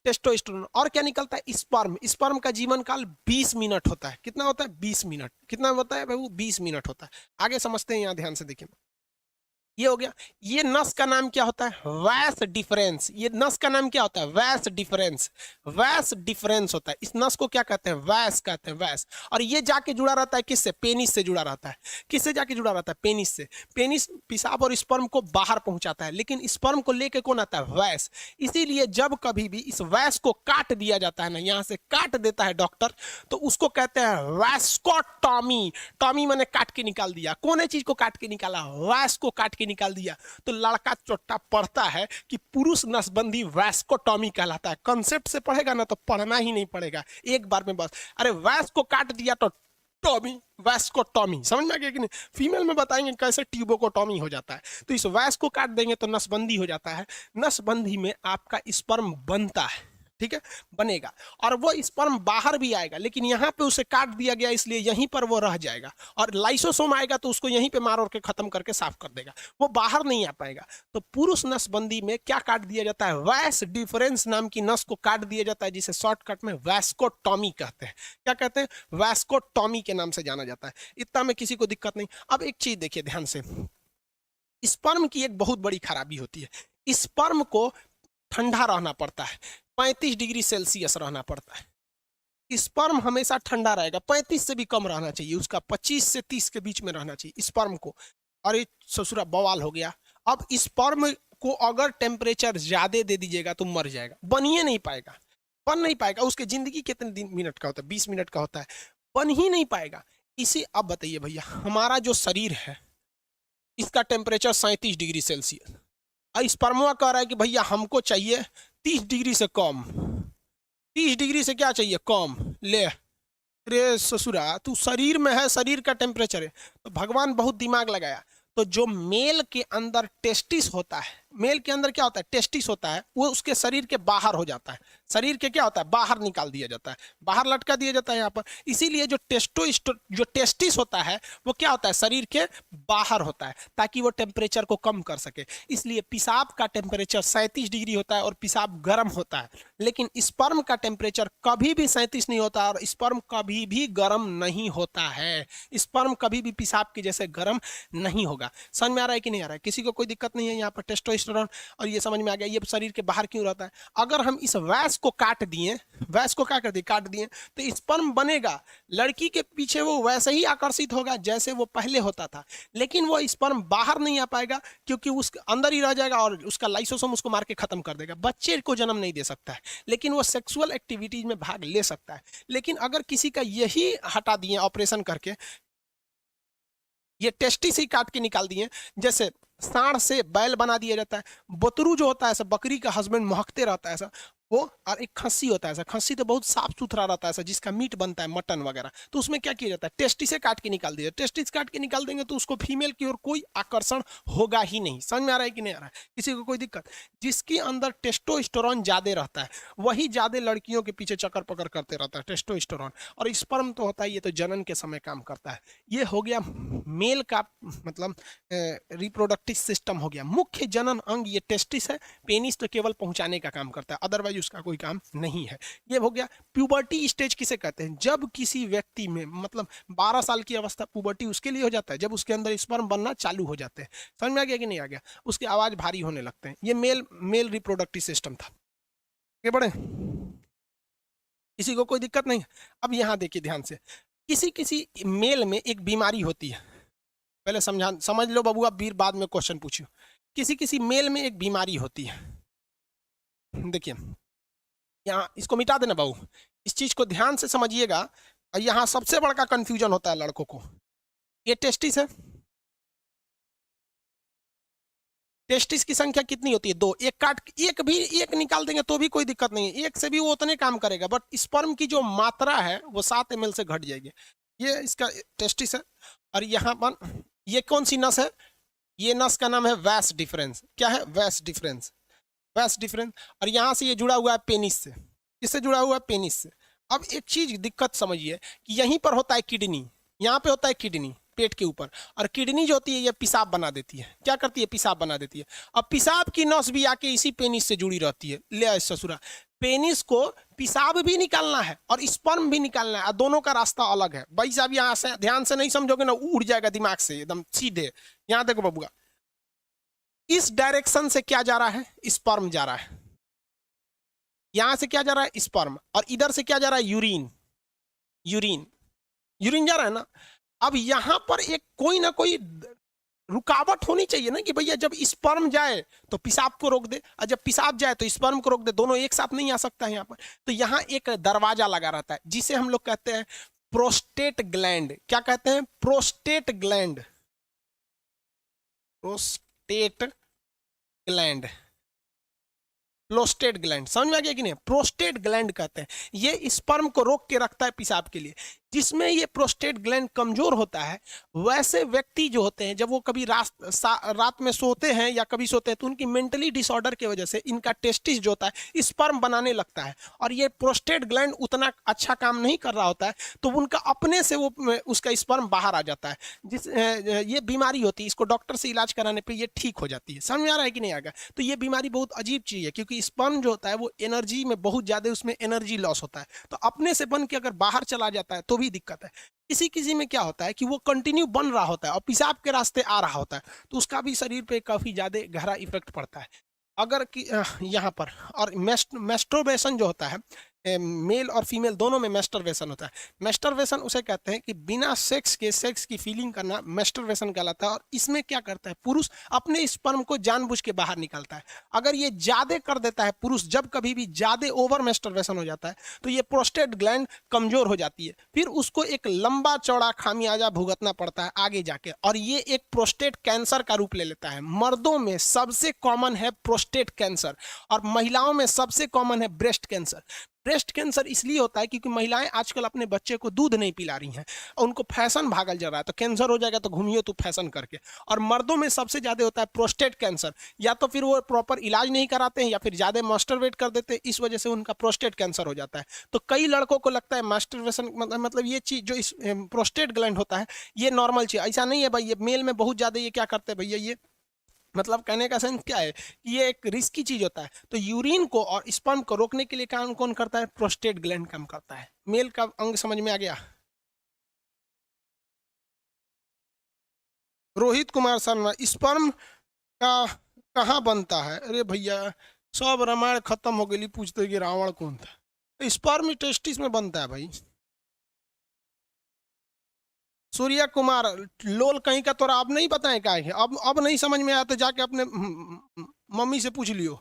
टेस्टोस्टेरोन। और क्या निकलता है? स्पर्म। स्पर्म का जीवन काल 20 मिनट होता है। कितना होता है? 20 मिनट। कितना होता है भाई? 20 मिनट होता है। आगे समझते हैं, यहाँ ध्यान से देखिए। ये हो गया। ये नस का नाम क्या होता है? वैस डिफरेंस। ये नस का नाम क्या होता है? वैस डिफरेंस। वैस डिफरेंस होता है। इस नस को क्या कहते हैं? वैस कहते हैं, वैस। और ये जाके जुड़ा रहता है किससे? पेनिस से जुड़ा रहता है। किससे जाके जुड़ा रहता है? पेनिस से। पेनिस पेशाब और स्पर्म को बाहर पहुंचाता है, लेकिन स्पर्म को लेके कौन आता है? वैस। इसीलिए जब कभी भी इस वैस को काट दिया जाता है ना, यहां से काट देता है डॉक्टर, तो उसको कहते हैं वैस्कोटॉमी। टॉमी मैंने काट के निकाल दिया। कौन है चीज को काट के निकाला? वैस को काट के निकाल दिया। तो लड़का चोट्टा पढ़ता है कि पुरुष नसबंदी वैस्कोटॉमी कहलाता है। कंसेप्ट से पढ़ेगा ना तो पढ़ना ही नहीं पड़ेगा, एक बार में बस। अरे वैस को काट दिया तो टॉमी, वैस्कोटॉमी। समझ में आ गया कि नहीं? फीमेल में बताएंगे कैसे ट्यूबोकोटॉमी हो जाता है। तो इस वैस को काट देंगे तो नसबंदी हो जाता है। नसबंदी में आपका स्पर्म बनता है, ठीक है, बनेगा, और वो स्पर्म बाहर भी आएगा, लेकिन यहाँ पे उसे काट दिया गया इसलिए यहीं पर वो रह जाएगा। और लाइसोसोम आएगा तो उसको यहीं पे मार और के खत्म करके साफ कर देगा, वो बाहर नहीं आ पाएगा। तो पुरुष नसबंदी में क्या काट दिया जाता है? वैस डिफरेंस नाम की नस को काट दिया जाता है, जिसे शॉर्टकट में वैस्कोटॉमी कहते हैं। क्या कहते हैं? वैस्कोटॉमी के नाम से जाना जाता है। इतना में किसी को दिक्कत नहीं। अब एक चीज देखिए ध्यान से, स्पर्म की एक बहुत बड़ी खराबी होती है, स्पर्म को ठंडा रहना पड़ता है, 35 डिग्री सेल्सियस रहना पड़ता है। स्पर्म हमेशा ठंडा रहेगा, 35 से भी कम रहना चाहिए उसका, 25 से 30 के बीच में रहना चाहिए स्पर्म को। और ये ससुरा बवाल हो गया। अब स्पर्म को अगर टेम्परेचर ज्यादा दे दीजिएगा तो मर जाएगा, बन ही नहीं पाएगा, बन नहीं पाएगा। उसकी जिंदगी कितने दिन मिनट का होता है? 20 मिनट का होता है, बन ही नहीं पाएगा। इसी अब बताइए भैया, हमारा जो शरीर है इसका टेम्परेचर 37 डिग्री सेल्सियस, स्पर्मवा कह रहा है कि भैया हमको चाहिए 30 डिग्री से कम। 30 डिग्री से क्या चाहिए? कम। ले रे ससुरा, तू शरीर में है, शरीर का टेम्परेचर है। तो भगवान बहुत दिमाग लगाया। तो जो मेल के अंदर टेस्टिस होता है, मेल के अंदर क्या होता है? टेस्टिस होता है, वो उसके शरीर के बाहर हो जाता है। शरीर के क्या होता है? बाहर निकाल दिया जाता है, बाहर लटका दिया जाता है यहाँ पर। इसीलिए जो जो टेस्टिस होता है वो क्या होता है? शरीर के बाहर होता है, ताकि वो टेम्परेचर को कम कर सके। इसलिए पेशाब का टेम्परेचर 37 डिग्री होता है और पेशाब गर्म होता है, लेकिन स्पर्म का टेम्परेचर कभी भी 37 नहीं होता और स्पर्म कभी भी गर्म नहीं होता है। स्पर्म कभी भी पेशाब के जैसे गर्म नहीं होगा। समझ में आ रहा है कि नहीं आ रहा है? किसी को कोई दिक्कत नहीं है यहाँ पर? टेस्टोस्टेरोन और ये समझ में आ गया, ये शरीर के बाहर क्यों रहता है। अगर हम इस वैस को काट दिए, वैस को क्या कर दिए? काट दिए, तो स्पर्म बनेगा, लड़की के पीछे वो वैसे ही आकर्षित होगा जैसे वो पहले होता था, लेकिन वो स्पर्म बाहर नहीं आ पाएगा क्योंकि उसके अंदर ही रह जाएगा और उसका लाइसोसोम उसको मार के खत्म कर देगा। बच्चे को जन्म नहीं दे सकता है, लेकिन वो सेक्सुअल एक्टिविटीज में भाग ले सकता है। लेकिन अगर किसी का यही हटा दिए ऑपरेशन करके, ये टेस्टिस ही काट के निकाल दिए, जैसे सांड से बैल बना दिया जाता है, बतरू जो होता है ऐसा, बकरी का हस्बैंड महकते रहता है ऐसा वो, और एक खस्सी होता है ऐसा, खस्सी तो बहुत साफ सुथरा रहता है ऐसा, जिसका मीट बनता है मटन वगैरह, तो उसमें क्या किया जाता है? टेस्टिस से काट के निकाल दिया। टेस्टिस काट के निकाल देंगे तो उसको फीमेल की ओर कोई आकर्षण होगा ही नहीं। समझ में आ रहा है कि नहीं आ रहा है? किसी को कोई दिक्कत? जिसके अंदर टेस्टोस्टेरोन ज्यादा रहता है वही ज्यादा लड़कियों के पीछे चक्कर पकड़ करते रहता है, टेस्टोस्टेरोन। और स्पर्म तो होता है, ये तो जनन के समय काम करता है। ये हो गया मेल का मतलब रिप्रोडक्टिव सिस्टम हो गया। मुख्य जनन अंग ये टेस्टिस है, पेनिस तो केवल पहुंचाने का काम करता है, अदरवाइज उसका कोई काम नहीं है। ये हो गया। प्यूबर्टी स्टेज किसे कहते हैं? जब किसी व्यक्ति में मतलब 12 साल की अवस्था, प्यूबर्टी उसके लिए हो जाता है जब उसके अंदर स्पर्म बनना चालू हो जाते हैं। समझ में आ गया कि नहीं आ गया? उसकी आवाज भारी होने लगते हैं। ये मेल रिप्रोडक्टिव सिस्टम था। ये बड़े किसी को कोई दिक्कत नहीं? अब यहां देखिए ध्यान से, किसी किसी मेल में एक बीमारी होती है, पहले समझ लो बबुआ, बीर बाद में क्वेश्चन पूछियो। किसी किसी मेल में एक बीमारी होती है। देखिए यहाँ इसको मिटा देना बाबू, इस चीज को ध्यान से समझिएगा। और यहाँ सबसे बड़ा कंफ्यूजन होता है लड़कों को। ये टेस्टिस है, टेस्टिस की संख्या कितनी होती है? 2। एक निकाल देंगे तो भी कोई दिक्कत नहीं है, एक से भी वो उतने काम करेगा, बट स्पर्म की जो मात्रा है वो 7 ml से घट जाएगी। ये इसका टेस्टिस है। और यहाँ पर ये कौन सी नस है? ये नस का नाम है वैस डिफरेंस। क्या है? वैस डिफरेंस, वैस डिफरेंस। और यहाँ से ये जुड़ा हुआ है पेनिस से। किससे जुड़ा हुआ है? पेनिस से। अब एक चीज दिक्कत समझिए कि यहीं पर होता है किडनी, यहाँ पे होता है किडनी, पेट के ऊपर, और किडनी जो होती है ये पेशाब बना देती है। क्या करती है? पेशाब बना देती है। अब पेशाब की नस भी आके इसी पेनिस से जुड़ी रहती है। ले ससुरा, पेनिस को पेशाब भी निकालना है और स्पर्म भी निकालना है, दोनों का रास्ता अलग है। भाई साहब यहाँ से ध्यान से नहीं समझोगे ना, उड़ जाएगा दिमाग से एकदम सीधे। यहाँ देखो बबुआ, इस डायरेक्शन से क्या जा रहा है? स्पर्म जा रहा है। यहां से क्या जा रहा है? स्पर्म। और इधर से क्या जा रहा है? यूरिन। यूरिन, यूरिन जा रहा है ना। अब यहां पर एक कोई ना कोई रुकावट होनी चाहिए ना, कि भैया जब स्पर्म जाए तो पेशाब को रोक दे, और जब पेशाब जाए तो स्पर्म को रोक दे। दोनों एक साथ नहीं आ सकता है यहाँ पर। तो यहाँ एक दरवाजा लगा रहता है, जिसे हम लोग कहते हैं प्रोस्टेट ग्लैंड। क्या कहते हैं? Prostate gland. Prostate gland, prostate gland, समझ में आ गया कि नहीं? प्रोस्टेट ग्लैंड कहते हैं, ये स्पर्म को रोक के रखता है पेशाब के लिए। जिसमें ये प्रोस्टेट ग्लैंड कमजोर होता है, वैसे व्यक्ति जो होते हैं, जब वो कभी रात में सोते हैं या कभी सोते हैं, तो उनकी मेंटली डिसऑर्डर की वजह से इनका टेस्टिस जो होता है स्पर्म बनाने लगता है, और ये प्रोस्टेट ग्लैंड उतना अच्छा काम नहीं कर रहा होता है, तो उनका अपने से वो उसका स्पर्म बाहर आ जाता है। ये बीमारी होती है, इसको डॉक्टर से इलाज कराने पर ये ठीक हो जाती है। समझ में आ रहा है कि नहीं आएगा? तो ये बीमारी बहुत अजीब चीज है, क्योंकि स्पर्म जो होता है वो एनर्जी में बहुत ज्यादा, उसमें एनर्जी लॉस होता है। तो अपने से बन के अगर बाहर चला जाता है तो भी दिक्कत है। किसी किसी में क्या होता है कि वो कंटिन्यू बन रहा होता है और पेशाब के रास्ते आ रहा होता है, तो उसका भी शरीर पे काफी ज्यादा गहरा इफेक्ट पड़ता है। अगर कि यहाँ पर, और मेस्टरबेशन जो होता है, मेल और फीमेल दोनों में मेस्टरबेशन होता है। मेस्टरबेशन उसे कहते हैं कि बिना सेक्स के सेक्स की फीलिंग करना मेस्टरबेशन कहलाता है। और इसमें क्या करता है? पुरुष अपने स्पर्म को जानबूझ के बाहर निकालता है। अगर ये ज्यादा कर देता है पुरुष, जब कभी भी ज्यादा ओवर मेस्टरबेशन हो जाता है, तो ये प्रोस्टेट ग्लैंड कमजोर हो जाती है, फिर उसको एक लंबा चौड़ा खामियाजा भुगतना पड़ता है आगे जाके, और ये एक प्रोस्टेट कैंसर का रूप ले लेता है। मर्दों में सबसे कॉमन है प्रोस्टेट कैंसर, और महिलाओं में सबसे कॉमन है ब्रेस्ट कैंसर। ब्रेस्ट कैंसर इसलिए होता है क्योंकि महिलाएं आजकल अपने बच्चे को दूध नहीं पिला रही हैं, और उनको फैशन भागल जा रहा है, तो कैंसर हो जाएगा तो घूमिए तो फैशन करके। और मर्दों में सबसे ज्यादा होता है प्रोस्टेट कैंसर, या तो फिर वो प्रॉपर इलाज नहीं कराते हैं, या फिर ज्यादा मास्टरबेट कर देते हैं, इस वजह से उनका प्रोस्टेट कैंसर हो जाता है। तो कई लड़कों को लगता है मास्टरबेशन मतलब ये चीज जो इस प्रोस्टेट ग्लैंड होता है ये नॉर्मल चीज, ऐसा नहीं है भाई। ये मेल में बहुत ज्यादा ये क्या करते हैं भैया, ये मतलब कहने का सेंस क्या है कि ये एक रिस्की चीज होता है। तो यूरिन को और स्पर्म को रोकने के लिए काम कौन करता है? प्रोस्टेट ग्लैंड काम करता है। मेल का अंग समझ में आ गया? रोहित कुमार शर्मा, स्पर्म का कहाँ बनता है? अरे भैया सब रामायण खत्म हो गई, पूछते कि रावण कौन था। स्पर्म टेस्टिस में बनता है भाई। सूर्या कुमार, लोल कहीं का तोरा अब नहीं पता है क्या है? अब नहीं समझ में आया तो जाके अपने मम्मी से पूछ लियो।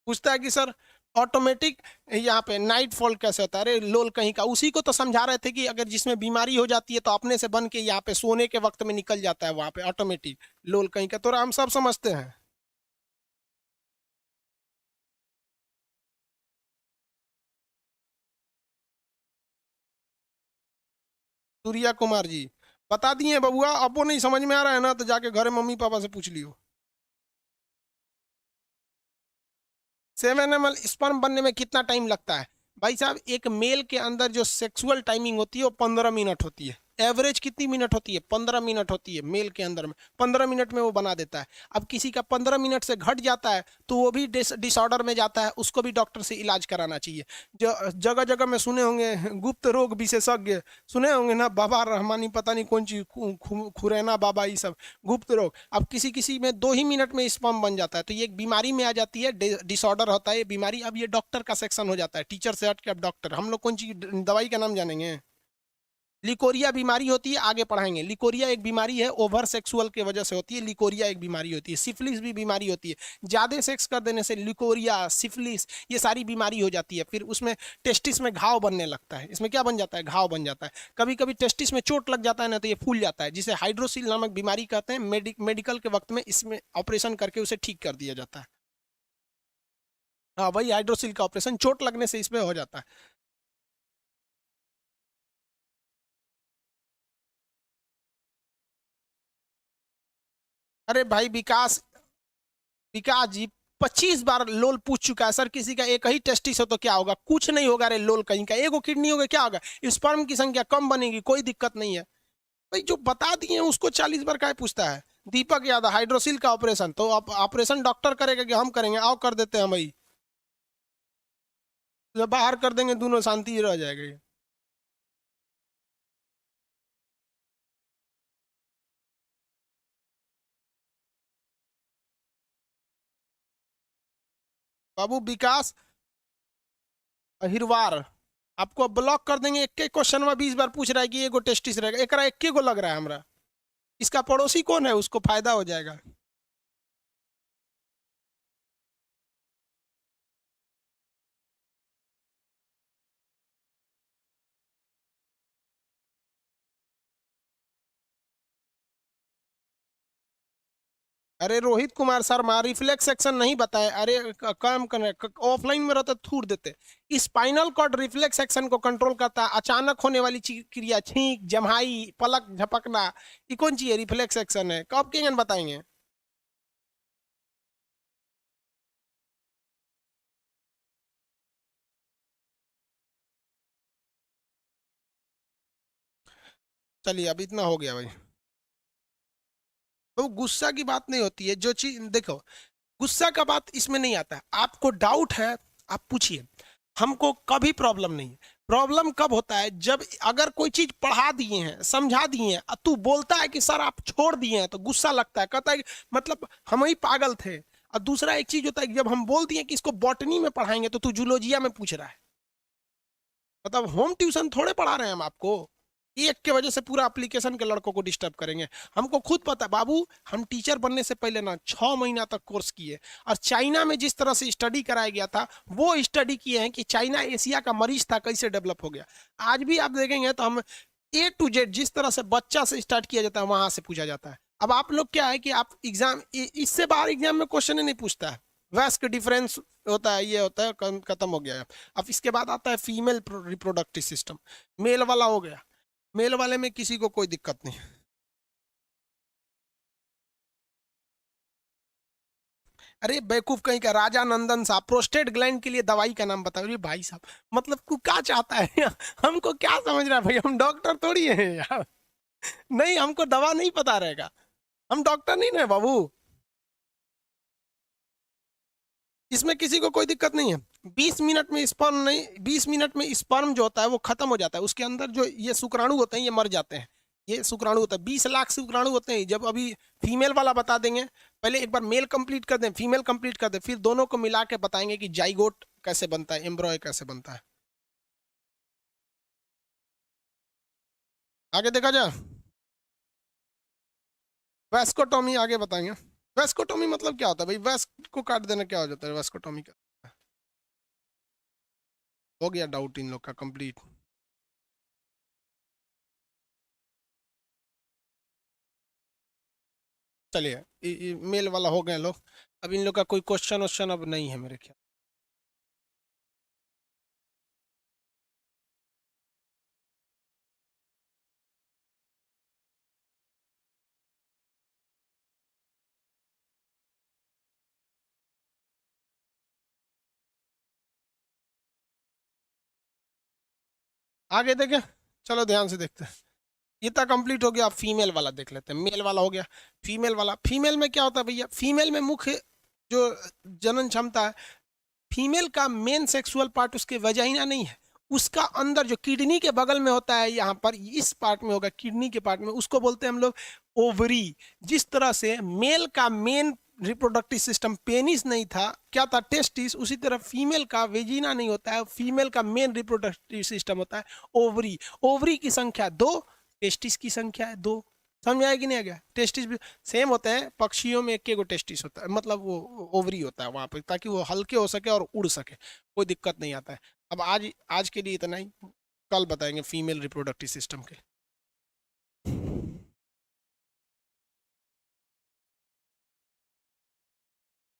पूछता है कि सर ऑटोमेटिक यहाँ पे नाइट फॉल कैसे होता है? अरे लोल कहीं का, उसी को तो समझा रहे थे कि अगर जिसमें बीमारी हो जाती है तो अपने से बन के यहाँ पे सोने के वक्त में निकल जाता है वहां पे ऑटोमेटिक। लोल कहीं का, तो हम सब समझते हैं। सूर्या कुमार जी बता दिए बबुआ, अब वो नहीं समझ में आ रहा है ना तो जाके घरे मम्मी पापा से पूछ लियो। 7 ml स्पर्म बनने में कितना टाइम लगता है? भाई साहब एक मेल के अंदर जो सेक्सुअल टाइमिंग होती है वो 15 मिनट होती है। एवरेज कितनी मिनट होती है? 15 मिनट होती है मेल के अंदर में। 15 मिनट में वो बना देता है। अब किसी का 15 मिनट से घट जाता है तो वो भी डिसऑर्डर में जाता है, उसको भी डॉक्टर से इलाज कराना चाहिए। जो जगह जगह में सुने होंगे गुप्त रोग विशेषज्ञ, सुने होंगे ना, बाबा रहमानी पता नहीं कौन चीज खुरैना बाबा, ये सब गुप्त रोग। अब किसी किसी में 2 ही मिनट में स्पर्म बन जाता है, तो ये एक बीमारी में आ जाती है, डिसऑर्डर होता है ये बीमारी। अब ये डॉक्टर का सेक्शन हो जाता है, टीचर से हट के अब डॉक्टर। हम लोग कौन चीज दवाई का नाम जानेंगे? लिकोरिया बीमारी होती है, आगे पढ़ाएंगे। लिकोरिया एक बीमारी है, ओवर सेक्सुअल की वजह से होती है। लिकोरिया एक बीमारी होती है। सिफिलिस भी बीमारी होती है, ज्यादा सेक्स कर देने से लिकोरिया, सिफिलिस, ये सारी बीमारी हो जाती है। फिर उसमें टेस्टिस में घाव बनने लगता है। इसमें क्या बन जाता है? घाव बन जाता है। कभी कभी टेस्टिस में चोट लग जाता है ना तो ये फूल जाता है, जिसे हाइड्रोसिल नामक बीमारी कहते हैं। मेडिकल के वक्त में इसमें ऑपरेशन करके उसे ठीक कर दिया जाता है। हाँ वही हाइड्रोसिल का ऑपरेशन, चोट लगने से इसमें हो जाता है। अरे भाई विकास, विकास जी 25 बार लोल पूछ चुका है, सर किसी का एक ही टेस्टिस हो तो क्या होगा? कुछ नहीं होगा रे लोल, कहीं का एगो किडनी होगा क्या होगा? स्पर्म की संख्या कम बनेगी, कोई दिक्कत नहीं है भाई। जो बता दिए उसको 40 बार क्या पूछता है? दीपक यादव, हाइड्रोसिल का ऑपरेशन तो ऑपरेशन डॉक्टर करेगा कि हम करेंगे? आओ कर देते हैं भाई, जब बाहर कर देंगे दोनों शांति रह जाएगा। बाबू विकास अहिरवार, आपको ब्लॉक कर देंगे। एक एक क्वेश्चन में 20 बार पूछ रहा है कि एगो टेस्टिस रहेगा, एक एक को लग रहा है हमरा। इसका पड़ोसी कौन है, उसको फायदा हो जाएगा। अरे रोहित कुमार शर्मा, रिफ्लेक्स सेक्शन नहीं बताए। अरे काम करने ऑफलाइन में रहते थूर देते। स्पाइनल कॉर्ड रिफ्लेक्स सेक्शन को कंट्रोल करता है। अचानक होने वाली क्रिया, छींक, जम्हाई, पलक झपकना, ये कौन चीज है? रिफ्लेक्स सेक्शन है। कब के बताएंगे? चलिए अब इतना हो गया भाई। तो गुस्सा की बात नहीं होती है, जो चीज देखो, गुस्सा का बात इसमें नहीं आता है। आपको डाउट है, आप पूछिए, हमको कभी प्रॉब्लम नहीं है। प्रॉब्लम कब होता है? जब अगर कोई चीज पढ़ा दिए हैं, समझा दिए हैं, तू बोलता है कि सर आप छोड़ दिए हैं, तो गुस्सा लगता है, कहता है कि मतलब हम ही पागल थे। और दूसरा एक चीज होता है कि जब हम बोल दिए कि इसको बॉटनी में पढ़ाएंगे तो तू जूलॉजिया में पूछ रहा है। मतलब होम ट्यूशन थोड़े पढ़ा रहे हैं हम आपको, एक के वजह से पूरा एप्लीकेशन के लड़कों को डिस्टर्ब करेंगे। हमको खुद पता है बाबू, हम टीचर बनने से पहले ना 6 महीना तक कोर्स किए, और चाइना में जिस तरह से स्टडी कराया गया था, वो स्टडी किए हैं कि चाइना एशिया का मरीज था, कैसे डेवलप हो गया। आज भी आप देखेंगे तो हम A to Z जिस तरह से बच्चा से स्टार्ट किया जाता है, वहां से पूछा जाता है। अब आप लोग क्या है कि आप एग्जाम, इससे बाहर एग्जाम में क्वेश्चन ही नहीं पूछता है। वैस्क डिफरेंस होता है, ये होता है, खत्म हो गया है। अब इसके बाद आता है फीमेल रिप्रोडक्टिव सिस्टम, मेल वाला हो गया। मेल वाले में किसी को कोई दिक्कत नहीं। अरे बेवकूफ कहीं का, राजा नंदन साहब, प्रोस्टेट ग्लैंड के लिए दवाई का नाम बताओ। अरे भाई साहब, मतलब तू क्या चाहता है? हमको क्या समझ रहा है भाई? हम डॉक्टर थोड़ी हैं यार। नहीं, हमको दवा नहीं पता रहेगा, हम डॉक्टर नहीं ना बाबू। इसमें किसी को कोई दिक्कत नहीं है। 20 मिनट में स्पर्म नहीं, 20 मिनट में स्पर्म जो होता है वो खत्म हो जाता है। उसके अंदर जो ये शुक्राणु होते हैं ये मर जाते हैं। ये शुक्राणु होता है, 20 लाख शुक्राणु होते हैं। जब अभी फीमेल वाला बता देंगे, पहले एक बार मेल कंप्लीट कर दें, फीमेल कंप्लीट कर दें, फिर दोनों को मिला के बताएंगे कि जाइगोट कैसे बनता है, एम्ब्रॉय कैसे बनता है। आगे देखा जाए, वेस्कोटॉमी आगे बताएंगे। वेस्कोटॉमी मतलब क्या होता है भाई? वेस्क को काट देना क्या हो जाता है वेस्कोटॉमी का? हो गया डाउट इन लोग का कंप्लीट। चलिए मेल वाला हो गए लोग। अब इन लोग का कोई क्वेश्चन वोश्चन अब नहीं है मेरे ख्याल। आगे देखें, चलो ध्यान से देखते हैं। ये तो कंप्लीट हो गया। अब फीमेल वाला देख लेते हैं। मेल वाला हो गया, फीमेल वाला। फीमेल में क्या होता है भैया? फीमेल में मुख्य जो जनन क्षमता है, फीमेल का मेन सेक्सुअल पार्ट उसके वजाइना नहीं है, उसका अंदर जो किडनी के बगल में होता है, यहाँ पर इस पार्ट में होगा, किडनी के पार्ट में, उसको बोलते हैं हम लोग ओवरी। जिस तरह से मेल का मेन रिप्रोडक्टिव सिस्टम पेनिस नहीं था, क्या था? टेस्टिस। उसी तरह फीमेल का वेजिना नहीं होता है, फीमेल का मेन रिप्रोडक्टिव सिस्टम होता है ओवरी। ओवरी की संख्या 2, टेस्टिस की संख्या है 2। समझ आया कि नहीं आ गया? टेस्टिस भी सेम होते हैं, पक्षियों में एक टेस्टिस होता है, मतलब वो ओवरी होता है वहां पे, ताकि वो हल्के हो सके और उड़ सके, कोई दिक्कत नहीं आता है। अब आज आज के लिए इतना ही, कल बताएंगे फीमेल रिप्रोडक्टिव सिस्टम के।